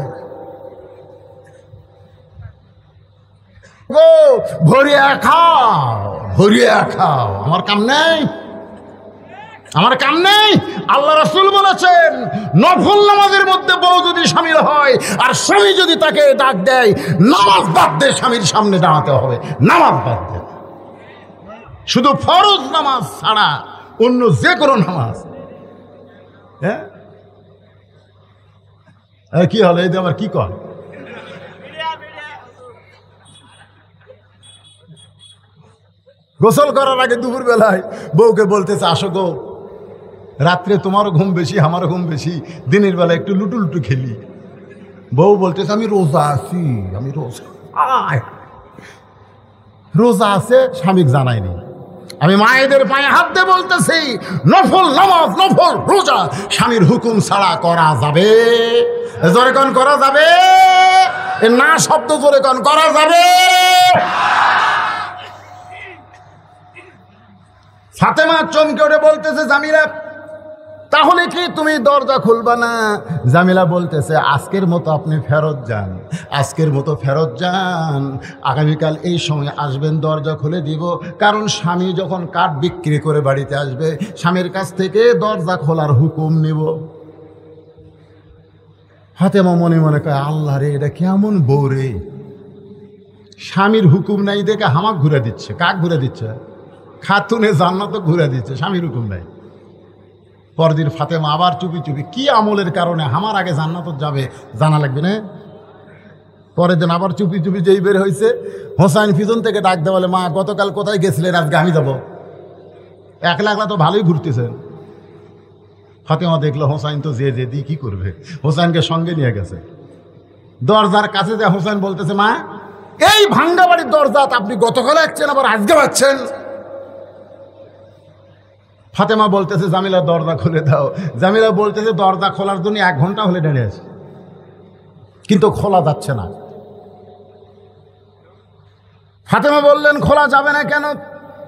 ভরিয়া খাও, ভরিয়া খাও। আমার কাম নেই, আমার কাম নেই। আল্লাহ রাসূল বলেছেন নফল নামাজের মধ্যে বউ যদি শামিল হয় আর স্বামী যদি তাকে ডাক দেয়, নামাজ বাদ দিয়ে স্বামীর সামনে দাঁড়াতে হবে। নামাজ বাদ দিয়ে, শুধু ফরজ নামাজ ছাড়া অন্য যে কোনো নামাজ। হ্যাঁ, কি হলো? এই আবার কি কর? গোসল করার আগে দুপুর বেলায় বউকে বলতেছে আসো গো, রাত্রে তোমারও ঘুম বেশি আমারও ঘুম বেশি, দিনের বেলা একটু লুটু লুটু খেলি। বউ বলতেছে আমি রোজা আছি, আমি রোজা। রোজা আছে, স্বামীক জানায়নি। আমি মায়েদের পায়ে হাত দিয়ে বলতেছি নফল নামাজ, নফল রোজা স্বামীর হুকুম ছাড়া করা যাবে? জোরে কন করা যাবে? না শব্দ জোরে কন, করা যাবে? ফাতেমা চমকে উঠে বলতেছে জামিলা, তাহলে কি তুমি দরজা খুলবা না? জামিলা বলতেছে আজকের মতো আপনি ফেরত যান, আজকের মতো ফেরত যান, আগামীকাল এই সময় আসবেন, দরজা খুলে দিব। কারণ স্বামী যখন কাঠ বিক্রি করে বাড়িতে আসবে, স্বামীর কাছ থেকে দরজা খোলার হুকুম নিব। ফাতেমা মনে মনে কয় আল্লাহ রে, এটা কেমন বউ রে, স্বামীর হুকুম নাই দেখে হামাক ঘুরে দিচ্ছে। কাক ঘুরে দিচ্ছে? খাতুনে জান্নাত ঘুরে দিচ্ছে, স্বামীর হুকুম নাই। পরদিন ফাতেমা আবার চুপি চুপি, কি আমলের কারণে আমার আগে জান্নাত যাবে জানা লাগবে না? পরের দিন আবার চুপি চুপি যেই বের হয়েছে, হোসাইন পিছন থেকে ডাক দেওয়া, বলে মা গতকাল কোথায় গেছিলেন? আজকে আমি যাবো। একলা একলা তো ভালোই ঘুরতেছেন। ফাতেমা দেখলো হোসাইন তো যে যে দিয়ে কি করবে, হোসাইনকে সঙ্গে নিয়ে গেছে। দরজার কাছে যে হোসাইন বলতেছে মা, এই ভাঙ্গা বাড়ির দরজা আপনি গতকাল আসছেন, আবার আজকে পাচ্ছেন। ফাতেমা বলতেছে জামিলা দরজা খুলে দাও। জামিলা বলতেছে দরজা খোলার জন্য 1 ঘন্টা হলে দাঁড়িয়ে আছে, কিন্তু খোলা যাচ্ছে না। ফাতেমা বললেন খোলা যাবে না কেন?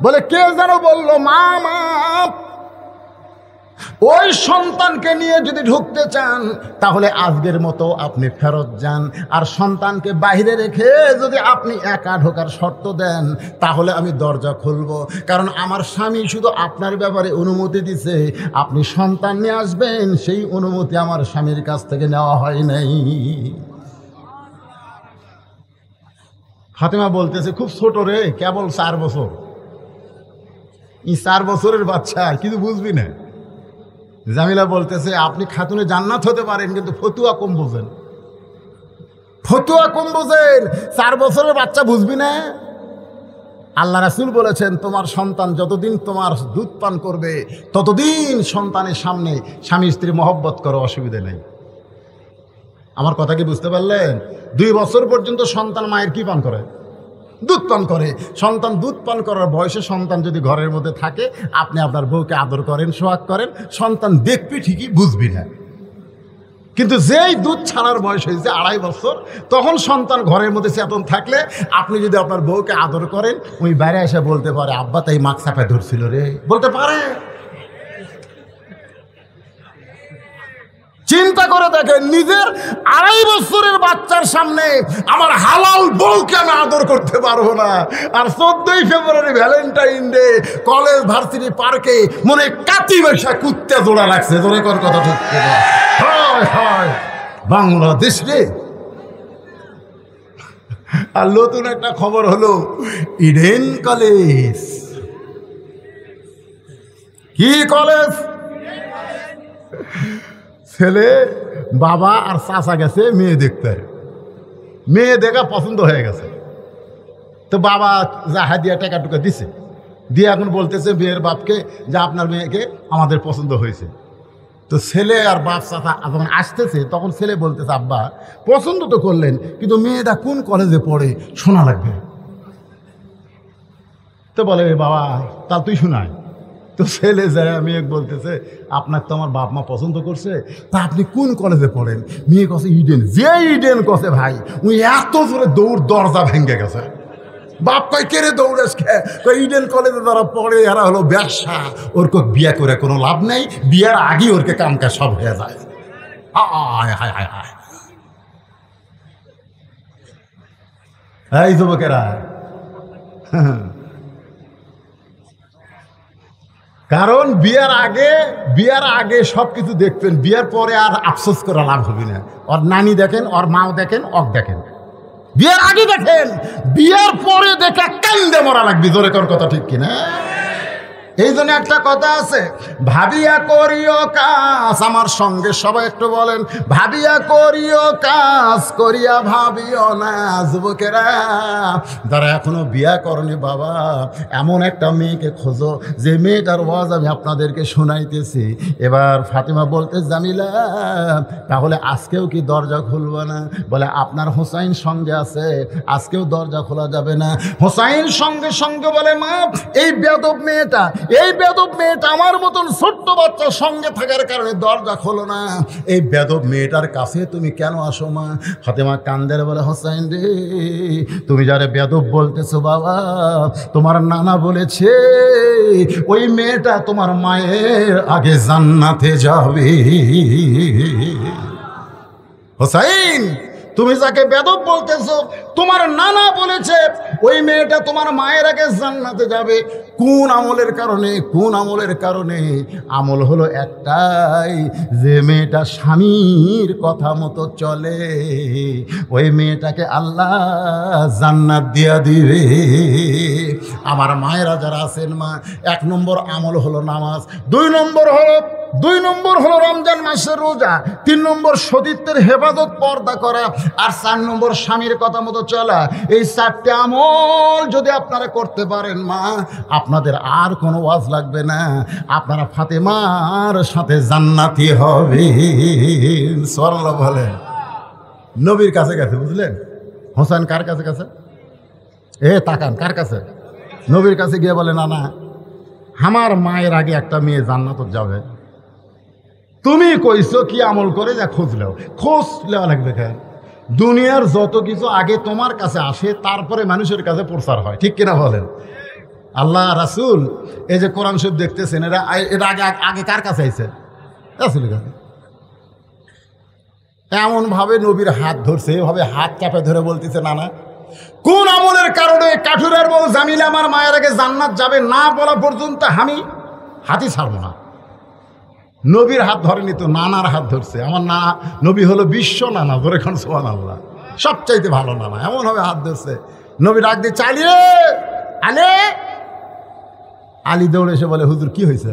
বলে কে যেন বললো মা, মা ওই সন্তানকে নিয়ে যদি ঢুকতে চান তাহলে আজকের মতো আপনি ফেরত যান। আর সন্তানকে বাইরে রেখে যদি আপনি একা ঢোকার শর্ত দেন তাহলে আমি দরজা খুলব, কারণ আমার স্বামী শুধু আপনার ব্যাপারে অনুমতি দিছে, আপনি সন্তান নিয়ে আসবেন সেই অনুমতি আমার স্বামীর কাছ থেকে নেওয়া হয় নাই। ফাতেমা বলতেছে খুব ছোট রে, কেবল 4 বছর, এই 4 বছরের বাচ্চা কিছু বুঝবি না। জামিলা বলতেছে আপনি খাতুনে জান্নাত হতে পারেন কিন্তু ফতুয়া কম বোঝেন, ফতুয়া কম বোঝেন, 4 বছরের বাচ্চা বুঝবি না। আল্লাহ রাসূল বলেছেন তোমার সন্তান যতদিন তোমার দুধ পান করবে ততদিন সন্তানের সামনে স্বামী স্ত্রী মহব্বত করো, অসুবিধা নেই। আমার কথা কি বুঝতে পারলেন? 2 বছর পর্যন্ত সন্তান মায়ের কি পান করে? দুধ পান করে। সন্তান দুধ পান করার বয়সে সন্তান যদি ঘরের মধ্যে থাকে, আপনি আপনার বউকে আদর করেন, সোহাগ করেন, সন্তান দেখবি ঠিকই, বুঝবি না। কিন্তু যেই দুধ ছাড়ার বয়স হয়েছে 2.5 বছর, তখন সন্তান ঘরের মধ্যে চেতন থাকলে আপনি যদি আপনার বউকে আদর করেন, ওই বাইরে এসে বলতে পারে আব্বা তাই মাছ চাপা ধরছিল রে, বলতে পারে। চিন্তা করে দেখেন, নিজের 2.5 বছরের বাচ্চার সামনে আমার হালাল বউকে আমি আদর করতে পারবো না। আর 14ই ফেব্রুয়ারি ভ্যালেন্টাইন ডে কলেজ ভার্সিটি পার্কে মনে কাতি বৈশা কুত্তে জোড়া লাগছে, জোরে কোন কথা ঠিক হয় হয় বাংলাদেশ রে। আর নতুন একটা খবর হলো ইডেন কলেজ। কি কলেজ? ছেলে বাবা আর চাচা গেছে মেয়ে দেখতে, মেয়ে দেখা পছন্দ হয়ে গেছে। তো বাবা যা হাদিয়া টাকা টুকা দিছে, দিয়ে এখন বলতেছে মেয়ের বাপকে যে আপনার মেয়েকে আমাদের পছন্দ হয়েছে। তো ছেলে আর বাপ চাচা যখন আসতেছে তখন ছেলে বলতেছে আব্বা পছন্দ তো করলেন কিন্তু মেয়েটা কোন কলেজে পড়ে শোনা লাগবে। তো বলে বাবা তা তুই শোনায়। তো ছেলে যায় মেয়ে বলতেছে আপনার তো আমার বাপ মা পছন্দ করছে, তা আপনি কোন কলেজে পড়েন? মেয়ে কছে ইডেন। যে ইডেন কছে ভাই উনি এত জোরে দরজা ভেঙে গেছে। বাপ কয় কেড়ে দৌড়েস খে, ইডেন কলেজে যারা পড়ে এরা হলো ব্যবসা, ওর বিয়ে করে কোনো লাভ নেই, বিয়ের আগেই ওরকে কামকা সব হয়ে যায়। হায় হায় হায় হায়। এই যুবকেরা, কারণ বিয়ার আগে সব কিছু দেখবেন, বিয়ার পরে আর আফসোস করা লাভ হবে না। ওর নানি দেখেন, ওর মাও দেখেন, অক দেখেন। বিয়ার আগে দেখেন, বিয়ার পরে দেখে কান্দে মরা লাগবে, জোরে কোন কথা ঠিক কিনা? এই জন্য একটা কথা আছে, ভাবিয়া করিও কাজ। আমার সঙ্গে সবাই একটু বলেন, ভাবিয়া করিও কাজ, করিয়া ভাবিও না। যুবকেরা যারা এখনো বিয়া করনি, বাবা এমন একটা মেয়েকে খোঁজো যে মেয়েটার ওয়াজ আমি আপনাদেরকে শোনাইতেছি। এবার ফাতেমা বলতে জামিলা তাহলে আজকেও কি দরজা খুলবো না? বলে আপনার হোসাইন সঙ্গে আছে, আজকেও দরজা খোলা যাবে না। হোসাইন সঙ্গে সঙ্গে বলে মা এই বেয়াদব মেয়েটা আমার মতন ছোট্ট বাচ্চা সঙ্গে থাকার কারণে দরজা খোলো না। এই বেয়াদব মেয়েটার কাছে তুমি কেন আসো মা? ফাতেমা কান্দের বলে হোসাইন রে তুমি যারে বেয়াদব বলতেছো বাবা, তোমার নানা বলেছে ওই মেয়েটা তোমার মায়ের আগে জান্নাতে যাবে। হোসাইন তুমি যাকে বেদব বলতেছো তোমার নানা বলেছে ওই মেয়েটা তোমার মায়ের আগে জান্নাতে যাবে। কোন আমলের কারণে? কোন আমলের কারণে? আমল হলো একটাই, যে মেয়েটা স্বামীর কথা মতো চলে ওই মেয়েটাকে আল্লাহ জান্নাত দিয়া দিবে। আমার মায়েরা যারা আছেন মা, 1 নম্বর আমল হলো নামাজ, 2 নম্বর হলো রমজান মাসের রোজা, 3 নম্বর সতীত্বের হেফাজত পর্দা করা, আর 4 নম্বর স্বামীর কথা মতো চলা। এই 4টে আমল যদি আপনারা করতে পারেন মা, আপনাদের আর কোনো ওয়াজ লাগবে না, আপনারা ফাতেমার সাথে জান্নাতি হবে। সুবহানাল্লাহ বলেন। নবীর কাছে গেছে, বুঝলেন? হোসেন কার কাছে গেছে? তাকান, কার কাছে? নবীর কাছে গিয়ে বলে না আমার মায়ের আগে একটা মেয়ে জান্নাতে যাবে। তুমি কইছো কি আমল করে যা খোঁজ লেওয়া লাগবে কেন? দুনিয়ার যত কিছু আগে তোমার কাছে আসে, তারপরে মানুষের কাছে প্রচার হয়, ঠিক কিনা বলেন? আল্লাহ রাসূল এই যে কোরআন শরীফ দেখতেছেন, এটা আগে আগে কার কাছে আইছে? রাসূলের কাছে। এমনভাবে নবীর হাত ধরছে, এভাবে হাত চাপে ধরে বলতেছে, না না, কোন আমলের কারণে কাঠুরের বউ জামিলা আমার মায়ের আগে জান্নাত যাবে না বলা পর্যন্ত আমি হাতই ছাড়বো না। নবীর হাত ধরেনি তো, নানার হাত ধরছে। আমার না নবী হলো বিশ্ব নানা, ধরে খান সুবহানাল্লাহ, সবচাইতে ভালো নানা, এমনভাবে হাত ধরছে। নবী ডাক দিয়ে, চালিয়ে আলে। আলী দৌড়ে এসে বলে, হুজুর কি হয়েছে?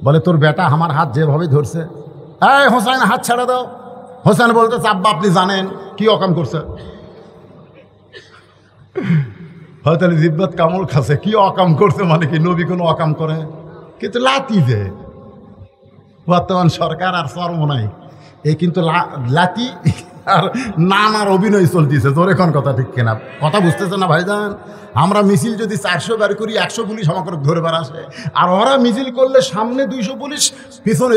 বলে, তোর বেটা আমার হাত যেভাবে ধরছে। এই হোসেন, হাত ছেড়ে দাও। হোসেন বলতেছে, আব্বা আপনি জানেন কি অকাম করছে? হয়তো জিব্বাত কামড় খাচ্ছে, কি অকাম করছে মানে কি? নবী কোনো অকাম করে? কিন্তু লাতি যে বর্তমান সরকার আর চর্ম নাই, এই কিন্তু লাতি আর নানার অভিনয় চলতেছে। জোরে কোন কথা ঠিক কিনা? কথা বুঝতেছে না ভাইজান? আমরা মিছিল যদি 400 বার করি, 100 পুলিশ আমাকে ধরে বার আসে, আর ওরা মিছিল করলে সামনে 200 পুলিশ, পিছনে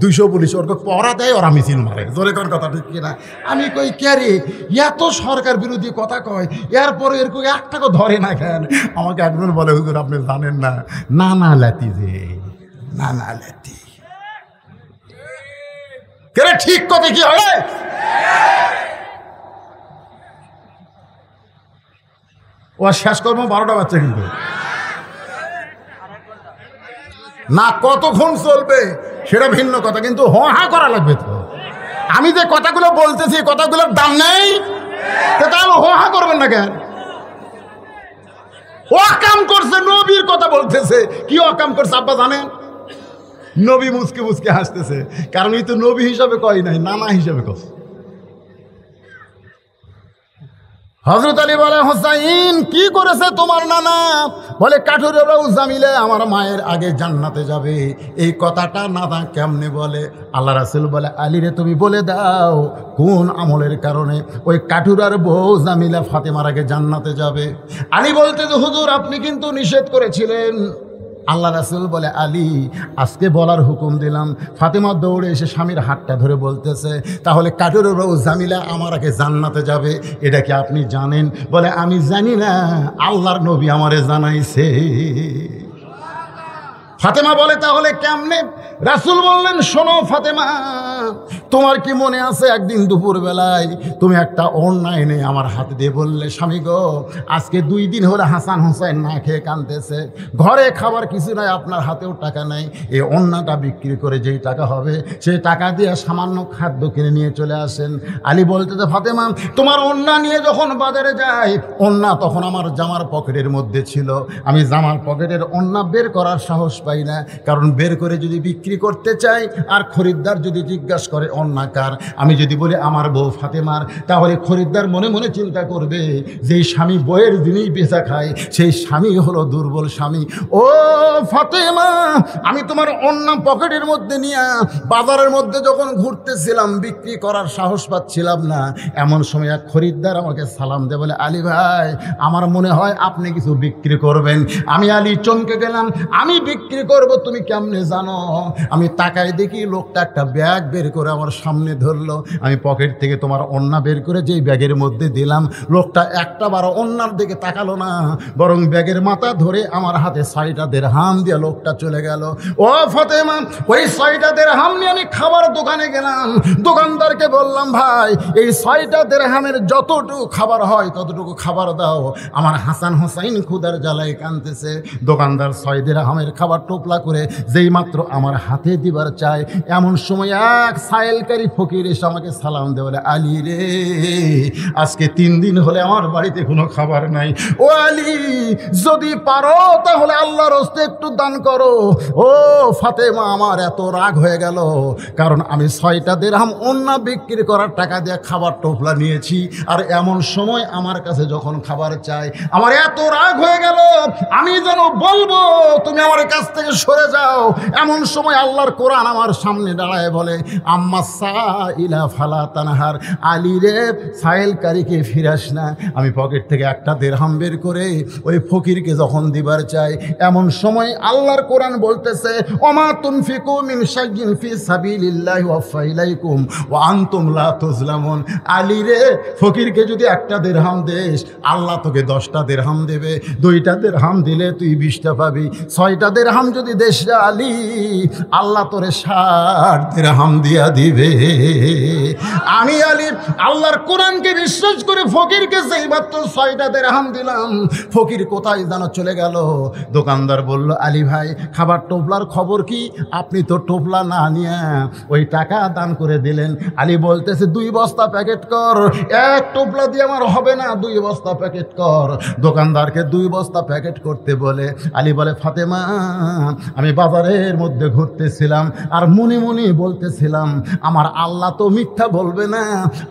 200 পুলিশ, ওর পড়া দেয়, ওরা মিছিল মারে। জোরে কোন কথা ঠিক কিনা? আমি কই, কে রে এত সরকার বিরোধী কথা কয়, এরপরে এরকম একটাকে ধরে না কেন? আমাকে একজন বলে, হুজুর আপনি জানেন না, নানা লাতি যে নানা লাতি। কে ঠিক কথা কি হয়? ও শেষ করবো 12টা বাচ্চা, কিন্তু না কতক্ষণ চলবে সেটা ভিন্ন কথা, কিন্তু হা করা লাগবে তো। আমি যে কথাগুলো বলতেছি, কথাগুলোর দাম নেই, তাহলে হা করবেন না কেন? অকাম করছে, নবীর কথা বলতেছে। কি অকাম করছে আব্বা জানেন? নবী মুসকে মুসকে হাসতেছে, কারণ এই তো নবী হিসাবে কয় নাই, নানা হিসাবে কস। হযরত আলী বলে, হোসাইন কি করেছে তোমার নানা? বলে, কাঠুরের বউ জামিলা আমার মায়ের আগে জান্নাতে যাবে। এই কথাটা নানা কেমনে বলে? আল্লাহ রাসূল বলে, আলী রে তুমি বলে দাও, কোন আমলের কারণে ওই কাঠুরার বউ জামিলা ফাতেমার আগে জান্নাতে যাবে? আলী বলতে, হুজুর আপনি কিন্তু নিষেধ করেছিলেন। আল্লাহ রাসূল বলে, আলী আজকে বলার হুকুম দিলাম। ফাতেমা দৌড়ে এসে স্বামীর হাতটা ধরে বলতেছে, তাহলে কাঠুরের বউ জামিলা আমার আগে জান্নাতে যাবে, এটা কি আপনি জানেন? বলে, আমি জানি না, আল্লাহর নবী আমারে জানাইছে। ফাতেমা বলে, তাহলে কেমনে? রাসূল বললেন, শোনো ফাতেমা, তোমার কি মনে আছে একদিন দুপুরবেলায় তুমি একটা ওড়না এনে আমার হাতে দিয়ে বললে, স্বামী গো আজকে 2 দিন হলে হাসান হোসেন না খেয়ে কাঁদতেছে, ঘরে খাবার কিছু নাই, আপনার হাতেও টাকা নাই, এই ওড়নাটা বিক্রি করে যেই টাকা হবে সেই টাকা দিয়ে সামান্য খাদ্য কিনে নিয়ে চলে আসেন। আলী বলতেছে, ফাতেমা তোমার ওড়না নিয়ে যখন বাজারে যাই, ওড়না তখন আমার জামার পকেটের মধ্যে ছিল, আমি জামার পকেটের ওড়না বের করার সাহস পাই না, কারণ বের করে যদি বিক্রি করতে চাই আর খরিদ্দার যদি জিজ্ঞাসা করে অন্যাকার, আমি যদি বলি আমার বউ ফাতেমার, তাহলে খরিদ্দার মনে মনে চিন্তা করবে যে স্বামী বইয়ের দিনেই বেচা খায়, সেই স্বামী হলো দুর্বল স্বামী। ও ফাতেমা, আমি তোমার অন্য পকেটের মধ্যে নিয়ে বাজারের মধ্যে যখন ঘুরতেছিলাম, বিক্রি করার সাহস পাচ্ছিলাম না, এমন সময় এক খরিদ্দার আমাকে সালাম দেয়, বলে, আলী ভাই আমার মনে হয় আপনি কিছু বিক্রি করবেন। আমি আলী চমকে গেলাম, আমি বিক্রি করব তুমি কেমনে জানো? আমি তাকায় দেখি লোকটা একটা ব্যাগ বের করে আমার সামনে ধরলো, আমি পকেট থেকে তোমার ওড়না বের করে যেই ব্যাগের মধ্যে দিলাম, লোকটা একটা বার ওড়নার দিকে তাকালো না, বরং ব্যাগের মাথা ধরে আমার হাতে 6টা দিরহাম দিয়ে লোকটা চলে গেল। ও ফাতেমা, ওই 6টা দিরহাম নিয়ে আমি খাবার দোকানে গেলাম, দোকানদারকে বললাম, ভাই এই 6টা দিরহামের যতটুকু খাবার হয় ততটুকু খাবার দাও, আমার হাসান হোসাইন ক্ষুধার জ্বালায় কাঁদতেছে। দোকানদার 6 দিরহামের খাবার টোপলা করে যেই মাত্র আমার হাতে দিবার চায়, এমন সময় এক সাইলকারী ফকির এসে আমাকে সালাম দেয়, বলে, আলী রে আজকে 3 দিন হলে আমার বাড়িতে কোনো খাবার নাই, ও আলী যদি পারো তাহলে আল্লাহর হস্তে একটু দান করো। ও ফাতেমা, আমার এত রাগ হয়ে গেল, কারণ আমি 6টা দিরহাম ওড়না বিক্রি করার টাকা দিয়ে খাবার টোপলা নিয়েছি, আর এমন সময় আমার কাছে যখন খাবার চাই, আমার এত রাগ হয়ে গেল, আমি যেন বলবো তুমি আমার কাছ থেকে সরে যাও, এমন সময় আল্লাহর কোরআন আমার সামনে দাঁড়ায় বলে, আম্মা সাইলা ফালা তানহার, আলী রে সাইলকারীকে ফিরাস না। আমি পকেট থেকে একটা দিরহাম বের করে ওই ফকিরকে যখন দিবার চাই, এমন সময় আল্লাহর কোরআন বলতেছে, ওমা তুনফিকু মিন শাইইন ফি সাবিলিল্লাহি ওয়াফা ইলাইকুম ওয়া আনতুম লা তুজলামুন। আলী রে ফকিরকে যদি একটা দিরহাম দেস, আল্লাহ তোকে 10টা দিরহাম দেবে। 2টা দিরহাম দিলে তুই 20টা পাবি। 6টা দিরহাম যদি দেশ আলী, আল্লাহ তোরে 60 দিরহাম দিয়া দিবে। আমি আলী আল্লাহর কোরআনকে বিশ্বাস করে ফকিরকে যেই মাত্র 6টা দিরহাম দিলাম, ফকির কোথায় যেন চলে গেল। দোকানদার বলল, আলী ভাই খাবার টোপলার খবর কি? আপনি তো টোপলা না নিয়ে ওই টাকা দান করে দিলেন। আলী বলতেছে, 2 বস্তা প্যাকেট কর, 1 টোপলা দিয়ে আমার হবে না, 2 বস্তা প্যাকেট কর। দোকানদারকে 2 বস্তা প্যাকেট করতে বলে আলী বলে, ফাতেমা আমি বাজারের মধ্যে ঘুরতেছিলাম আর মনে মনে বলতেছিলাম, আমার আল্লাহ তো মিথ্যা বলবে না,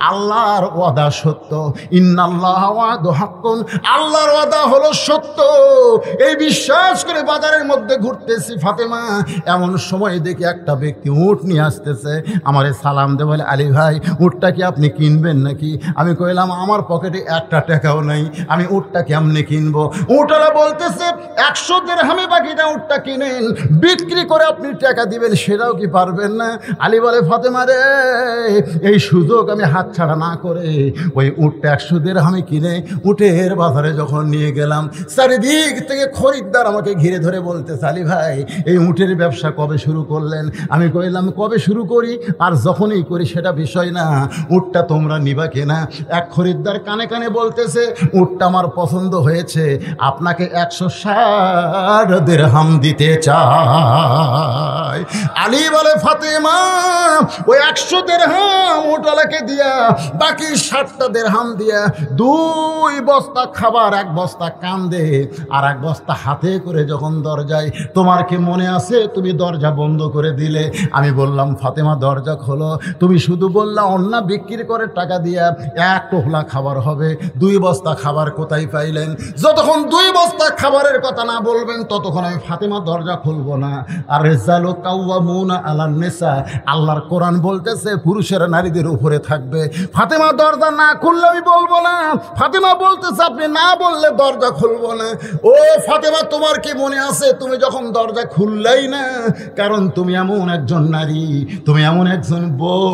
আল্লাহর ওয়াদা সত্য। ইন্নাল্লাহ ওয়াদু হাক্কুন, আল্লাহর ওয়াদা হলো সত্য। এই বিশ্বাস করে বাজারের মধ্যে ঘুরতেছি ফাতেমা, এমন সময় দেখি একটা ব্যক্তি উট নিয়ে আসতেছে। আমারে সালাম দে বলে, আলী ভাই উটটা কি আপনি কিনবেন নাকি? আমি কইলাম, আমার পকেটে 1টা টাকাও নাই, আমি উটটা কেমনে কিনবো? উটওয়ালা বলতেছে, 100 দিরহামে বাকিটা উটটা কিনেন, বিক্রি করে আপনি টাকা দিবেন, সেটাও কি পারবেন না? আলী বলে, ফাতেমা রে এই সুযোগ আমি হাতছাড়া না করে ওই উটটা 100 দিরহামে কিনে উটের বাজারে যখন নিয়ে গেলাম, চারিদিক থেকে খরিদ্দার আমাকে ঘিরে ধরে বলতেছে, আলী ভাই এই উটের ব্যবসা কবে শুরু করলেন? আমি কইলাম, কবে শুরু করি আর যখনই করি সেটা বিষয় না, উটটা তোমরা নিবা কেনা? এক খরিদ্দার কানে কানে বলতেছে, উটটা আমার পছন্দ হয়েছে, আপনাকে 160 দিরহাম দিতে চাই। আলী বলে, ফাতেমা ওই 100 দিরহাম উটওয়ালাকে দিয়া বাকি 60টা দিরহাম দিয়া 2 বস্তা খাবার, 1 বস্তা কান্দে আর 1 বস্তা হাতে করে যখন দরজায়, তোমার কি মনে আছে তুমি দরজা বন্ধ করে দিলে? আমি বললাম, ফাতেমা দরজা খোলো, তুমি শুধু বললা অন্য বিক্রি করে টাকা দিয়া 1 টোপলা খাবার হবে, 2 বস্তা খাবার কোথায় পাইলেন? যতক্ষণ 2 বস্তা খাবারের কথা না বলবেন ততক্ষণ আমি ফাতেমা দরজা খুলবো না। আর রিজালু কাওয়ামুনা আলান নিসা, আল্লাহর কোরআন বলতেছে পুরুষেরা নারীদের উপরে থাকবে। ফাতেমা দরজা না খুললে আমি বলবো না। ফাতেমা বলতেছে, আপনি না বললে দরজা খুলবো না। ও ফাতেমা তোমার কি মনে আছে তুমি যখন দরজা খুললেই না? কারণ তুমি এমন একজন নারী, তুমি এমন একজন বউ,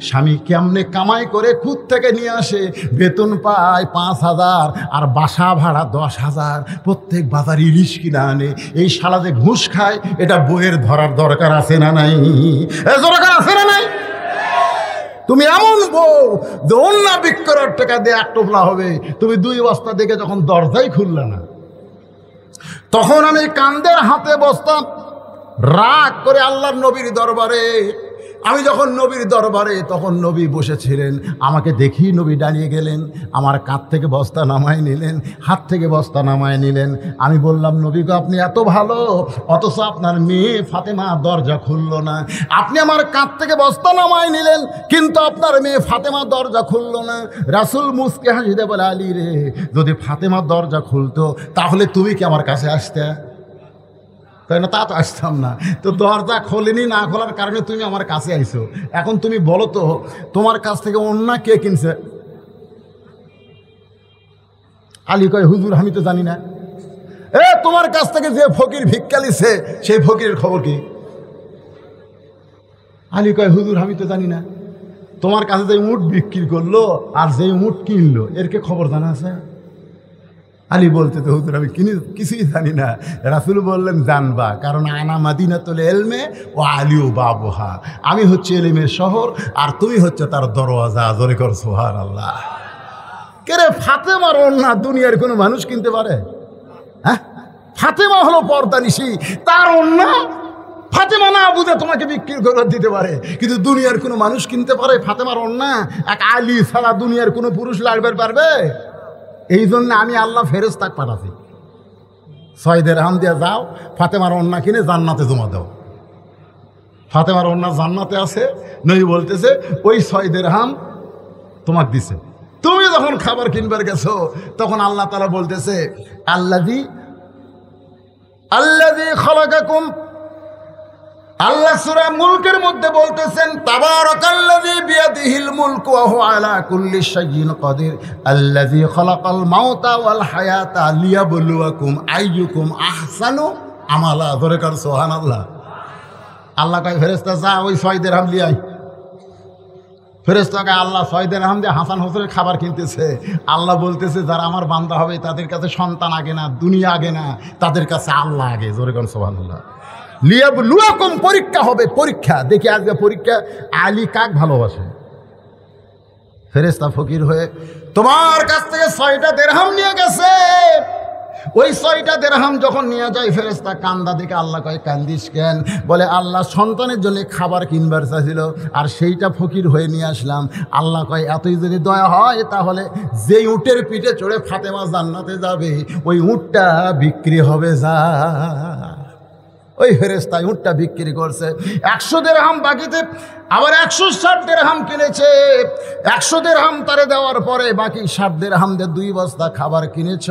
স্বামী কেমনে কামাই করে খুদ থেকে নিয়ে আসে, বেতন পায় 5000 আর বাসা ভাড়া 10,000, প্রত্যেক বাজার ইলিশ কিনা আনে, এই শালা যে ঘুষ খায়, এটা বইয়ের ধরার দরকার আছে না নাই? দরকার আছে না নাই? তুমি এমন বউ যে অন্য বিক্রয়ের টাকা দিয়ে 1 টোপলা হবে, তুমি 2 বস্তা দেখে যখন দরজাই খুললে না, তখন আমি কান্দের হাতে বসতাম রাগ করে আল্লাহর নবীর দরবারে। আমি যখন নবীর দরবারে, তখন নবী বসেছিলেন, আমাকে দেখি নবী দাঁড়িয়ে গেলেন, আমার কাঁধ থেকে বস্তা নামায় নিলেন, হাত থেকে বস্তা নামায় নিলেন। আমি বললাম, নবী গো আপনি এত ভালো, অথচ আপনার মেয়ে ফাতেমা দরজা খুলল না। আপনি আমার কাঁধ থেকে বস্তা নামায় নিলেন, কিন্তু আপনার মেয়ে ফাতেমা দরজা খুলল না। রাসূল মুসকে হাসিতে বলে, আলী রে যদি ফাতেমা দরজা খুলতো তাহলে তুমি কি আমার কাছে আসতে? তাই না? তা তো আসতাম না। তো দরজা খোলেনি, না খোলার কারণে তুমি আমার কাছে আইছো। এখন তুমি বলো তো, তোমার কাছ থেকে অন্য কে কিনছে? আলী কয়, হুজুর আমি তো জানি না। তোমার কাছ থেকে যে ফকির ভিক্ষা লিছে সেই ফকিরের খবর কি? আলী কয়, হুজুর আমি তো জানি না। তোমার কাছে যে উট বিক্রি করলো আর যে উট কিনলো, এর কে খবর জানা আছে? আলী বলতে, তো হুজুর আমি কিছুই জানি না। রাসূল বললেন, জানবা, কারণ আনা মাদিনাতুল ইলমে ও আলিউ বাবুহা, আমি হচ্ছে ইলমের শহর আর তুমি হচ্ছে তার দরওয়াজা। জোরে কর সুবহানাল্লাহ। কে রে, ফাতেমার ওড়না দুনিয়ার কোনো মানুষ কিনতে পারে? হ্যাঁ, ফাতেমা হলো পর্দানিশী, তার ওড়না ফাতেমা না বুঝে তোমাকে বিক্রি করে দিতে পারে, কিন্তু দুনিয়ার কোনো মানুষ কিনতে পারে ফাতেমার ওড়না? এক আলী ছাড়া দুনিয়ার কোনো পুরুষ লাগবে পারবে? এই জন্য আমি আল্লাহ ফেরেশতাকে পাঠাছি, 6 দিরহাম দিয়ে যাও ফাতেমার ওড়না কিনে জান্নাতে জমা দাও। ফাতেমার ওড়না জান্নাতে আছে, নবী বলতেছে ওই 6 দিরহাম তোমাকে দিছে। তুমি যখন খাবার কিনবার গেছো তখন আল্লাহ তাআলা বলতেছে, আল্লাযী খালাকাকুম আল্লাহ সূরা মুলকের মধ্যে বলতেছেন তাবারাকাল্লাযী বিয়াদিহিল মুলকু ওয়া হুয়া আলা কুল্লি শাইইন কাদির আল্লাযী খালাকাল মাউতা ওয়াল হায়াতা লিয়াবলুয়াকুম আইয়ুকুম আহসানু আমালা। ধরে কর সুবহানাল্লাহ। আল্লাহ কয় ফেরেশতা যা ওই 6 দিরহাম নিয়ে আয়। ফেরেশতাকে আল্লাহ 6 দিরহাম দিয়ে হাসান হোসেনের খাবার কিনতেছে। আল্লাহ বলতেছে যারা আমার বান্দা হবে তাদের কাছে সন্তান আগে না, দুনিয়া আগে না, তাদের কাছে আল্লাহ আগে। জোরে কোন সুবহানাল্লাহ। লিয়াবলুয়াকুম পরীক্ষা হবে, পরীক্ষা। দেখি আজকে পরীক্ষা আলী কাক ভালোবাসে। ফেরেশতা ফকির হয়ে তোমার কাছ থেকে 6টা দিরহাম নিয়ে গেছে। ওই 6টা দিরহাম যখন নিয়ে যায় ফেরেশতা কান্দা দেখে আল্লাহ কয় কান্দিস কেন? বলে আল্লাহ সন্তানের জন্য খাবার কিনবার চাইছিল আর সেইটা ফকির হয়ে নিয়ে আসলাম। আল্লাহ কয় এতই যদি দয়া হয় তাহলে যেই উটের পিঠে চড়ে ফাতেমা জান্নাতে যাবে ওই উটটা বিক্রি হবে যা। ওই ফেরেশতা উটটা বিক্রি করছে। 100 দিরহাম বাকিতে আবার 160 দিরহাম কিনেছে। 100 দিরহাম তারে দেওয়ার পরে বাকি 60 দিরহাম দিয়ে 2 বস্তা খাবার কিনেছ।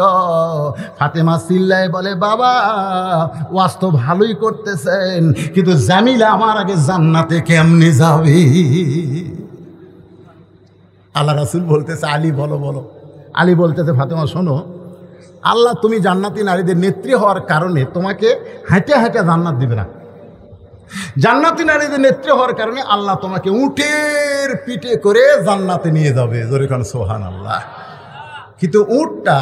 ফাতেমা চিল্লায় বলে বাবা ওয়াজ তো ভালোই করতেছেন, কিন্তু জামিলা আমার আগে জান্নাতে কেমনে যাবে? আল্লাহ রাসূল বলতেছে আলী বলো বলো। আলী বলতেছে ফাতেমা শোনো, আল্লাহ তুমি জান্নাতি নারীদের নেত্রী হওয়ার কারণে তোমাকে হাঁটে হাঁটে জান্নাত দিবে না। জান্নাতি নারীদের নেত্রী হওয়ার কারণে আল্লাহ তোমাকে উটের পিঠে করে জান্নাতে নিয়ে যাবে। জোরে কোন সুবহানাল্লাহ। কিন্তু উটটা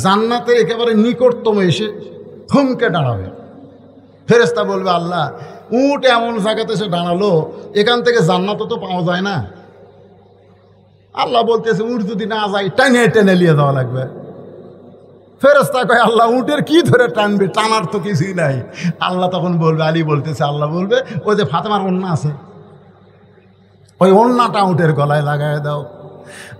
জান্নাতের একেবারে নিকটতম এসে থমকে দাঁড়াবে। ফেরেশতা বলবে আল্লাহ উট এমন জায়গাতে এসে দাঁড়ালো, এখান থেকে জান্নাত তো পাওয়া যায় না। আল্লাহ বলতেছে উট যদি না যায় টেনে টেনে নিয়ে যাওয়া লাগবে। ফেরেশতা কয় আল্লাহ উটের কি ধরে টানবে? টানার তো কিছুই নাই। আল্লাহ তখন বলবে, আলী বলতেছে আল্লাহ বলবে ওই যে ফাতেমার ওড়না আছে ওই ওড়নাটা উটের গলায় লাগায় দাও।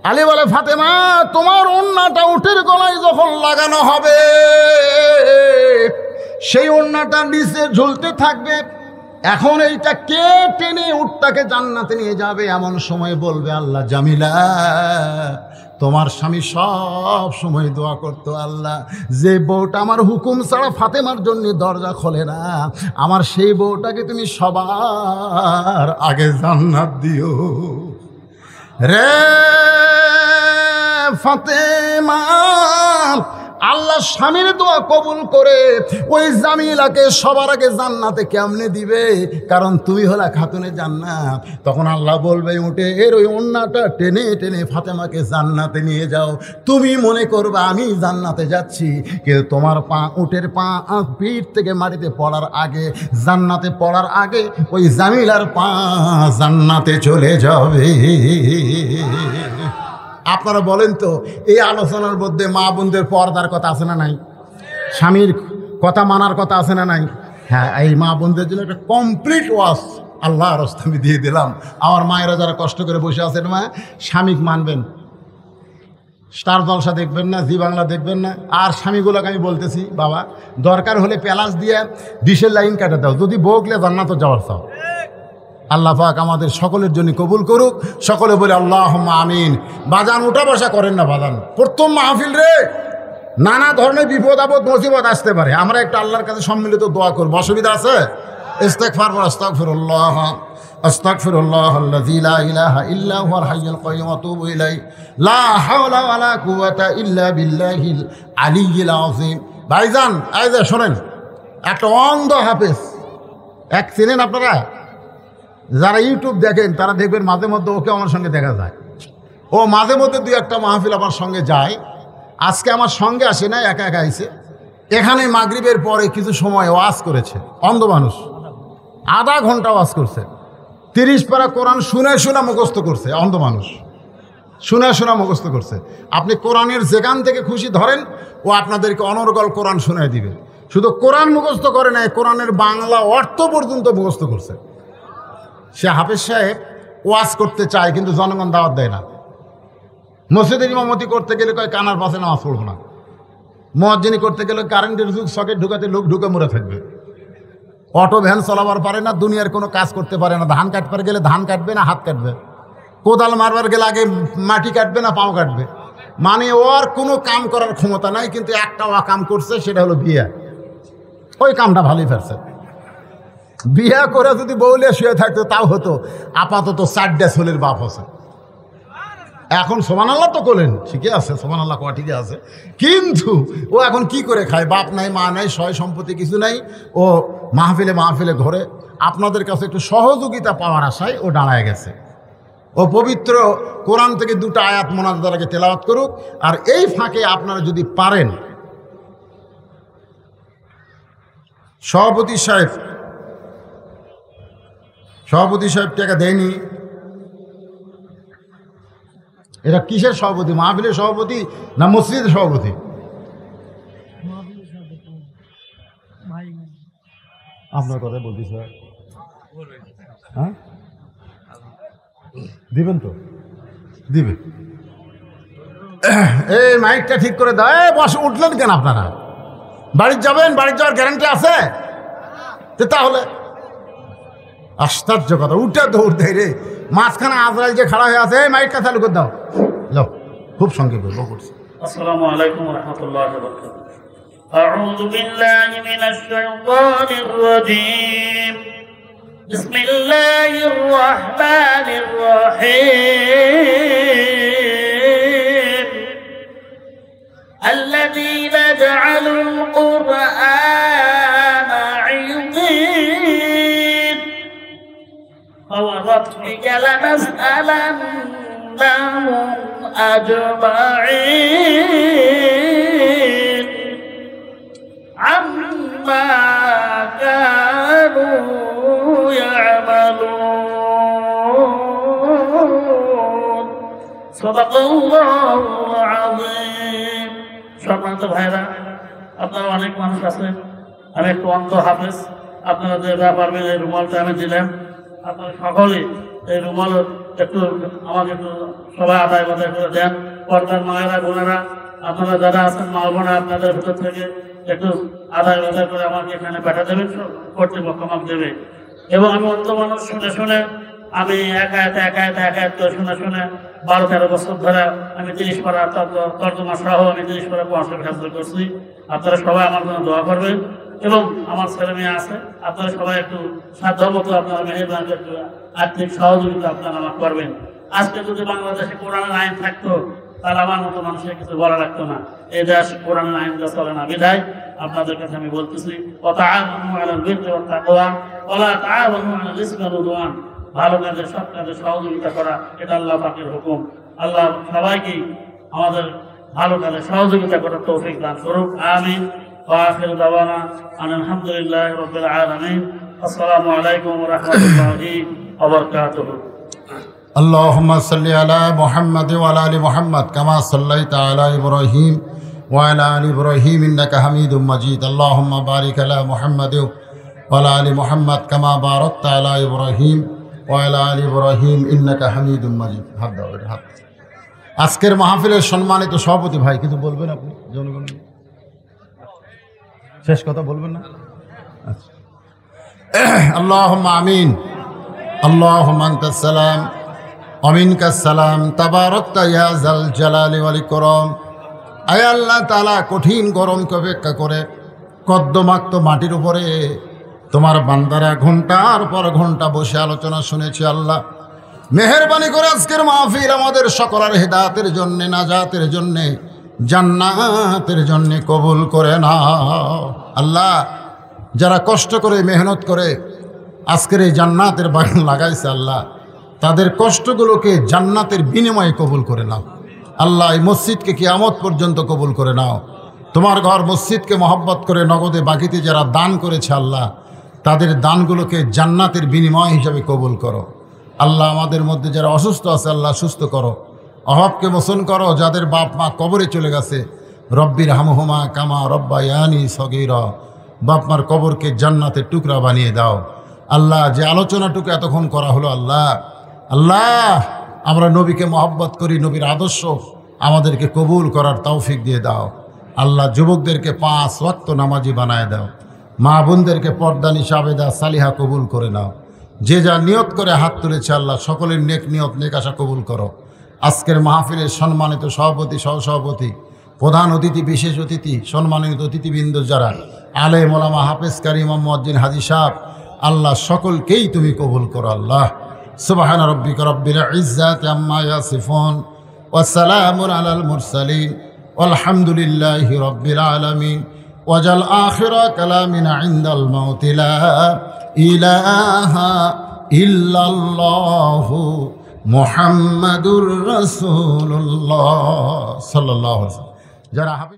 আলী বলে ফাতেমা তোমার ওড়নাটা উটের গলায় যখন লাগানো হবে সেই ওড়নাটা নিচে ঝুলতে থাকবে। এখন এইটা কে টেনে উটটাকে জান্নাতে নিয়ে যাবে? এমন সময় বলবে আল্লাহ জামিলা তোমার স্বামী সব সময় দোয়া করতো আল্লাহ যে বউটা আমার হুকুম ছাড়া ফাতেমার জন্য দরজা খোলে না, আমার সেই বউটাকে তুমি সবার আগে জান্নাত দিও রে ফাতেমা। আল্লাহ স্বামীর দোয়া কবুল করে ওই জামিলাকে সবার আগে জান্নাতে কেমনে দিবে? কারণ তুমি হলা খাতুনে জান্নাত। তখন আল্লাহ বলবে উঠে এর ওই ওড়নাটা টেনে টেনে ফাতেমাকে জান্নাতে নিয়ে যাও। তুমি মনে করবে আমি জান্নাতে যাচ্ছি, কিন্তু তোমার পা উটের পা পিঠ থেকে মাটিতে পড়ার আগে, জান্নাতে পড়ার আগে ওই জামিলার পা জান্নাতে চলে যাবে। আপনারা বলেন তো এই আলোচনার মধ্যে মা বোনদের পর্দার কথা আছে না নাই? স্বামীর কথা মানার কথা আছে না নাই? হ্যাঁ, এই মা বোনদের জন্য একটা কমপ্লিট ওয়াজ আল্লাহর রাস্তা আমি দিয়ে দিলাম। আমার মায়েরা যারা কষ্ট করে বসে আছেন মা, স্বামীক মানবেন, স্টার জলসা দেখবেন না, জি বাংলা দেখবেন না। আর স্বামীগুলোকে আমি বলতেছি বাবা দরকার হলে প্যালাস দিয়ে ডিশের লাইন কাটে দাও, যদি বউকলে জান্নাত যাওয়ার চাও। আল্লাহ পাক আমাদের সকলের জন্য কবুল করুক। সকলে বলে আল্লাহুম্মা আমিন। বাজান উঠা বসা করেন না বাজান, প্রথম মাহফিল রে, নানা ধরনের বিপদ আপদ মুসিবত আসতে পারে। আমরা একটা আল্লাহর কাছে সম্মিলিত দোয়া করব, অসুবিধা আছে? ইস্তেগফার ওয়া আস্তাগফিরুল্লাহ আস্তাগফিরুল্লাহাল্লাযী লা ইলাহা ইল্লা হুয়াল হাইয়ুল কাইয়্যুম ওয়া আতুবু ইলাইহি লা হাওলা ওয়া লা কুওয়াতা ইল্লা বিল্লাহিল আলিয়্যিল আযীম। ভাইজান এই যে শোনেন, একটা অন্ধ হাফেজ এক চিনেন আপনারা? যারা ইউটিউব দেখেন তারা দেখবেন মাঝে মধ্যে ওকে আমার সঙ্গে দেখা যায়। ও মাঝে মধ্যে 2-1টা মাহফিল আমার সঙ্গে যায়। আজকে আমার সঙ্গে আসে না, একা একা আইছে। এখানে মাগরিবের পরে কিছু সময় ওয়াজ করেছে, অন্ধ মানুষ, আধা ঘন্টা ওয়াজ করছে। 30 পারা কোরআন শুনে শুনে মুখস্থ করছে। অন্ধ মানুষ শুনে শুনে মুখস্থ করছে। আপনি কোরআনের যেখান থেকে খুশি ধরেন, ও আপনাদেরকে অনর্গল কোরআন শুনে দিবে। শুধু কোরআন মুখস্থ করে নাই, কোরআনের বাংলা অর্থ পর্যন্ত মুখস্থ করছে। সে হাফেজ সাহেব ওয়াজ করতে চায়, কিন্তু জনগণ দাওয়াত দেয় না। মসজিদের ইমামতি করতে গেলে কয় কানার পাশে নামাজ পড়ব না। মুয়াজ্জিনি করতে গেলে কারেন্টের যুগ, সকেট ঢুকাতে লোক ঢুকে মরে থাকবে। অটো ভ্যান চালাবার পারে না, দুনিয়ার কোনো কাজ করতে পারে না। ধান কাটবার গেলে ধান কাটবে না হাত কাটবে, কোদাল মারবার গেলে আগে মাটি কাটবে না পাও কাটবে। মানে ওর কোনো কাম করার ক্ষমতা নাই, কিন্তু একটা কাম করছে, সেটা হলো বিয়ে। ওই কামটা ভালোই ফেরছে। বিয়া করে যদি বউলে শুয়ে থাকতো তাও হতো, আপাতত 4টে ছেলের বাপ আছে। এখন সুবহানাল্লাহ তো করলেন, ঠিকই আছে, সুবহানাল্লাহ কোয়া ঠিকই আছে, কিন্তু ও এখন কি করে খায়? বাপ নাই, মা নাই, সয় সম্পত্তি কিছু নাই, ও মাহফিলে ঘরে আপনাদের কাছে একটু সহযোগিতা পাওয়ার আশায় ও দাঁড়ায় গেছে। ও পবিত্র কোরআন থেকে 2টা আয়াত মোনাজাত আগে তেলাওয়াত করুক, আর এই ফাঁকে আপনারা যদি পারেন, সভাপতি সাহেব টাকা দেয়নি। এটা কিসের সভাপতি? মাহফিলের সভাপতি না মসজিদের সভাপতি? আপনার কথা বলছি স্যার, হ্যাঁ দিবেন তো? দিবে। এই মাইকটা ঠিক করে দাও। বসে উঠলেন কেন আপনারা? বাড়ি যাবেন? বাড়ি যাওয়ার গ্যারান্টি আছে? তাহলে আশ্চর্য কথা, উঠে দৌড় দেয় রে, মাঝখানে আজরাইল যে খাড়া হয়ে আছে। এই মাইকটা চালু করে দাও। যাও, খুব সংক্ষেপে করছি। আসসালামু আলাইকুম ওয়া রাহমাতুল্লাহি ওয়া বারাকাতুহু। আউযু বিল্লাহি মিনাশ শাইতানির রাজীম। বিসমিল্লাহির রাহমানির রাহিম। আল্লাযীনা জা'আলুল কুরআনা 'ইযীন ওয়া রাব্বিকা লানাস'ালান্নাহুম أجمعين عما كانوا يعملون صدق الله العظيم। সম্মানিত ভাইরা, আপনারা অনেক মানুষ আছেন, আমি একটু অন্ধ হাফেজ, আপনারা যে পারবেন এই রুমালটা আমি দিলাম, আপনারা সকলে এই রুমাল একটু আমাকে একটু সবাই আদায় বাদায় করে দেন। পর্দার মায়েরা বোনেরা, আপনারা যারা আছেন মা বোনা, আপনাদের ভিতর থেকে একটু আদায় বাদায় করে আমাকে এখানে পাঠা দেবেন, কর্তৃপক্ষ আমাকে দেবে। এবং আমি অন্য মানুষ শুনে আমি একায়ত শুনে 12-13 বছর ধরে আমি 30 পারা তর্জমা সহ আমি 30 পারা কোরআন হাফেজ করছি। আপনারা সবাই আমার জন্য দোয়া করবেন এবং আমার ছেলে মেয়ে আছে, আপনারা সবাই একটু সাধ্যমতো আপনারা মেহেরবানি একটু আর্থিক সহযোগিতা আপনারা আমার করবেন। আজকে যদি বাংলাদেশে কোরআনের আইন থাকতো তাহলে আমার মতো মানুষের কিছু বলা রাখতো না। এই দেশ কোরআনের আইনটা চলে না, বিধায় আপনাদের কাছে আমি বলতেছি, ওয়াতাআওয়ানু আলাল বিররি ওয়াত তাকওয়া ওয়া লা তাআওয়ানু আলাল ইসমি ওয়াল উদওয়ান। ভালো কাজে সৎ কাজে সহযোগিতা করা, এটা আল্লাহ পাকের হুকুম। আল্লাহ সবাইকে আমাদের ভালো কাজে সহযোগিতা করার তৌফিক দান করুক, আমিন। ওয়া আখিরু দাওয়ানা আলহামদুলিল্লাহি রাব্বিল আলামিন। আসসালামু আলাইকুম ওয়া রাহমাতুল্লাহি ওয়া বারাকাতুহু। আল্লাহুম্মা সাল্লি আলা মুহাম্মাদ ওয়া আলা আলি মুহাম্মাদ কামা সাল্লাইতা আলা ইব্রাহিম ওয়া আলা আলি ইব্রাহিম ইন্নাকা হামিদুম মাজিদ। আল্লাহুম্মা বারিক আলা মুহাম্মাদ ওয়া আলা আলি মুহাম্মাদ কামা বারাকতা আলা ইব্রাহিম ওয়া আলা আলি ইব্রাহিম ইন্নাকা হামিদুম মাজিদ। হাত দাও, এটা হাত। আজকের মাহফিলের সম্মানিত সভাপতি ভাই, কিছু বলবেন আপনি জনগণ? শেষ কথা বলবেন না? আচ্ছা, আল্লাহুম্মা আমিন। আল্লাহুম্মা আনতাস সালাম ওয়া মিনকাস সালাম তাবারাকতা ইয়া যাল জালালি ওয়াল ইকরাম। আয় আল্লাহ তাআলা, কঠিন গরমকে অপেক্ষা করে কদ্দমাক্ত মাটির উপরে তোমার বান্দারা ঘন্টার পর ঘন্টা বসে আলোচনা শুনেছে। আল্লাহ মেহেরবানি করে আজকের মাহফিল আমাদের সকলের হেদায়েতের জন্য, নাজাতের জন্য, জান্নাতের জন্য কবুল করে নাও। আল্লাহ, যারা কষ্ট করে মেহনত করে আজকের এই জান্নাতের বাগান লাগাইছে, আল্লাহ তাদের কষ্টগুলোকে জান্নাতের বিনিময়ে কবুল করে নাও। আল্লাহ, এই মসজিদকে কিয়ামত পর্যন্ত কবুল করে নাও। তোমার ঘর মসজিদকে মহব্বত করে নগদে বাকিতে যারা দান করেছে, আল্লাহ তাদের দানগুলোকে জান্নাতের বিনিময় হিসাবে কবুল করো। আল্লাহ, আমাদের মধ্যে যারা অসুস্থ আছে, আল্লাহ সুস্থ করো, অভাবকে মোচন করো। যাদের বাপ মা কবরে চলে গেছে, রব্বির হামহুমা কামা রব্বায়ানি সগীরা, বাপ মার কবরকে জান্নাতের টুকরা বানিয়ে দাও। আল্লাহ, যে আলোচনাটুকু এতক্ষণ করা হলো, আল্লাহ আমরা নবীকে মহব্বত করি, নবীর আদর্শ আমাদেরকে কবুল করার তৌফিক দিয়ে দাও। আল্লাহ, যুবকদেরকে 5 ওয়াক্ত নামাজি বানায় দাও। মা বোনদেরকে পর্দানি সাবেদা সালিহা কবুল করে নাও। যে যা নিয়ত করে হাত তুলেছে, আল্লাহ সকলের নেক নিয়ত নেক আশা কবুল করো। আজকের মাহফিলের সম্মানিত সভাপতি, সহসভাপতি, প্রধান অতিথি, বিশেষ অতিথি, সম্মানিত অতিথিবৃন্দ যারা, আলেম ওলামা, হাফেজ কারি, ইমাম মুয়াজ্জিন, হাজী সাহেব, আল্লাহ সকলকেই তুমি কবুল করো আল্লাহ। সুবহানা রাব্বিকা রাব্বিল ইজ্জাতি আম্মা ইয়াসিফুন ওয়া সালামুন আলাল মুরসালিন ওয়ালহামদুলিল্লাহি রাব্বিল আলামিন। ওয়াজাল আখিরা কালামিনা ইনদাল মাউতি লা ইলাহা ইল্লাল্লাহু মুহাম্মাদুর রাসূলুল্লাহ সাল্লাল্লাহু আলাইহি ওয়াসাল্লাম। যারা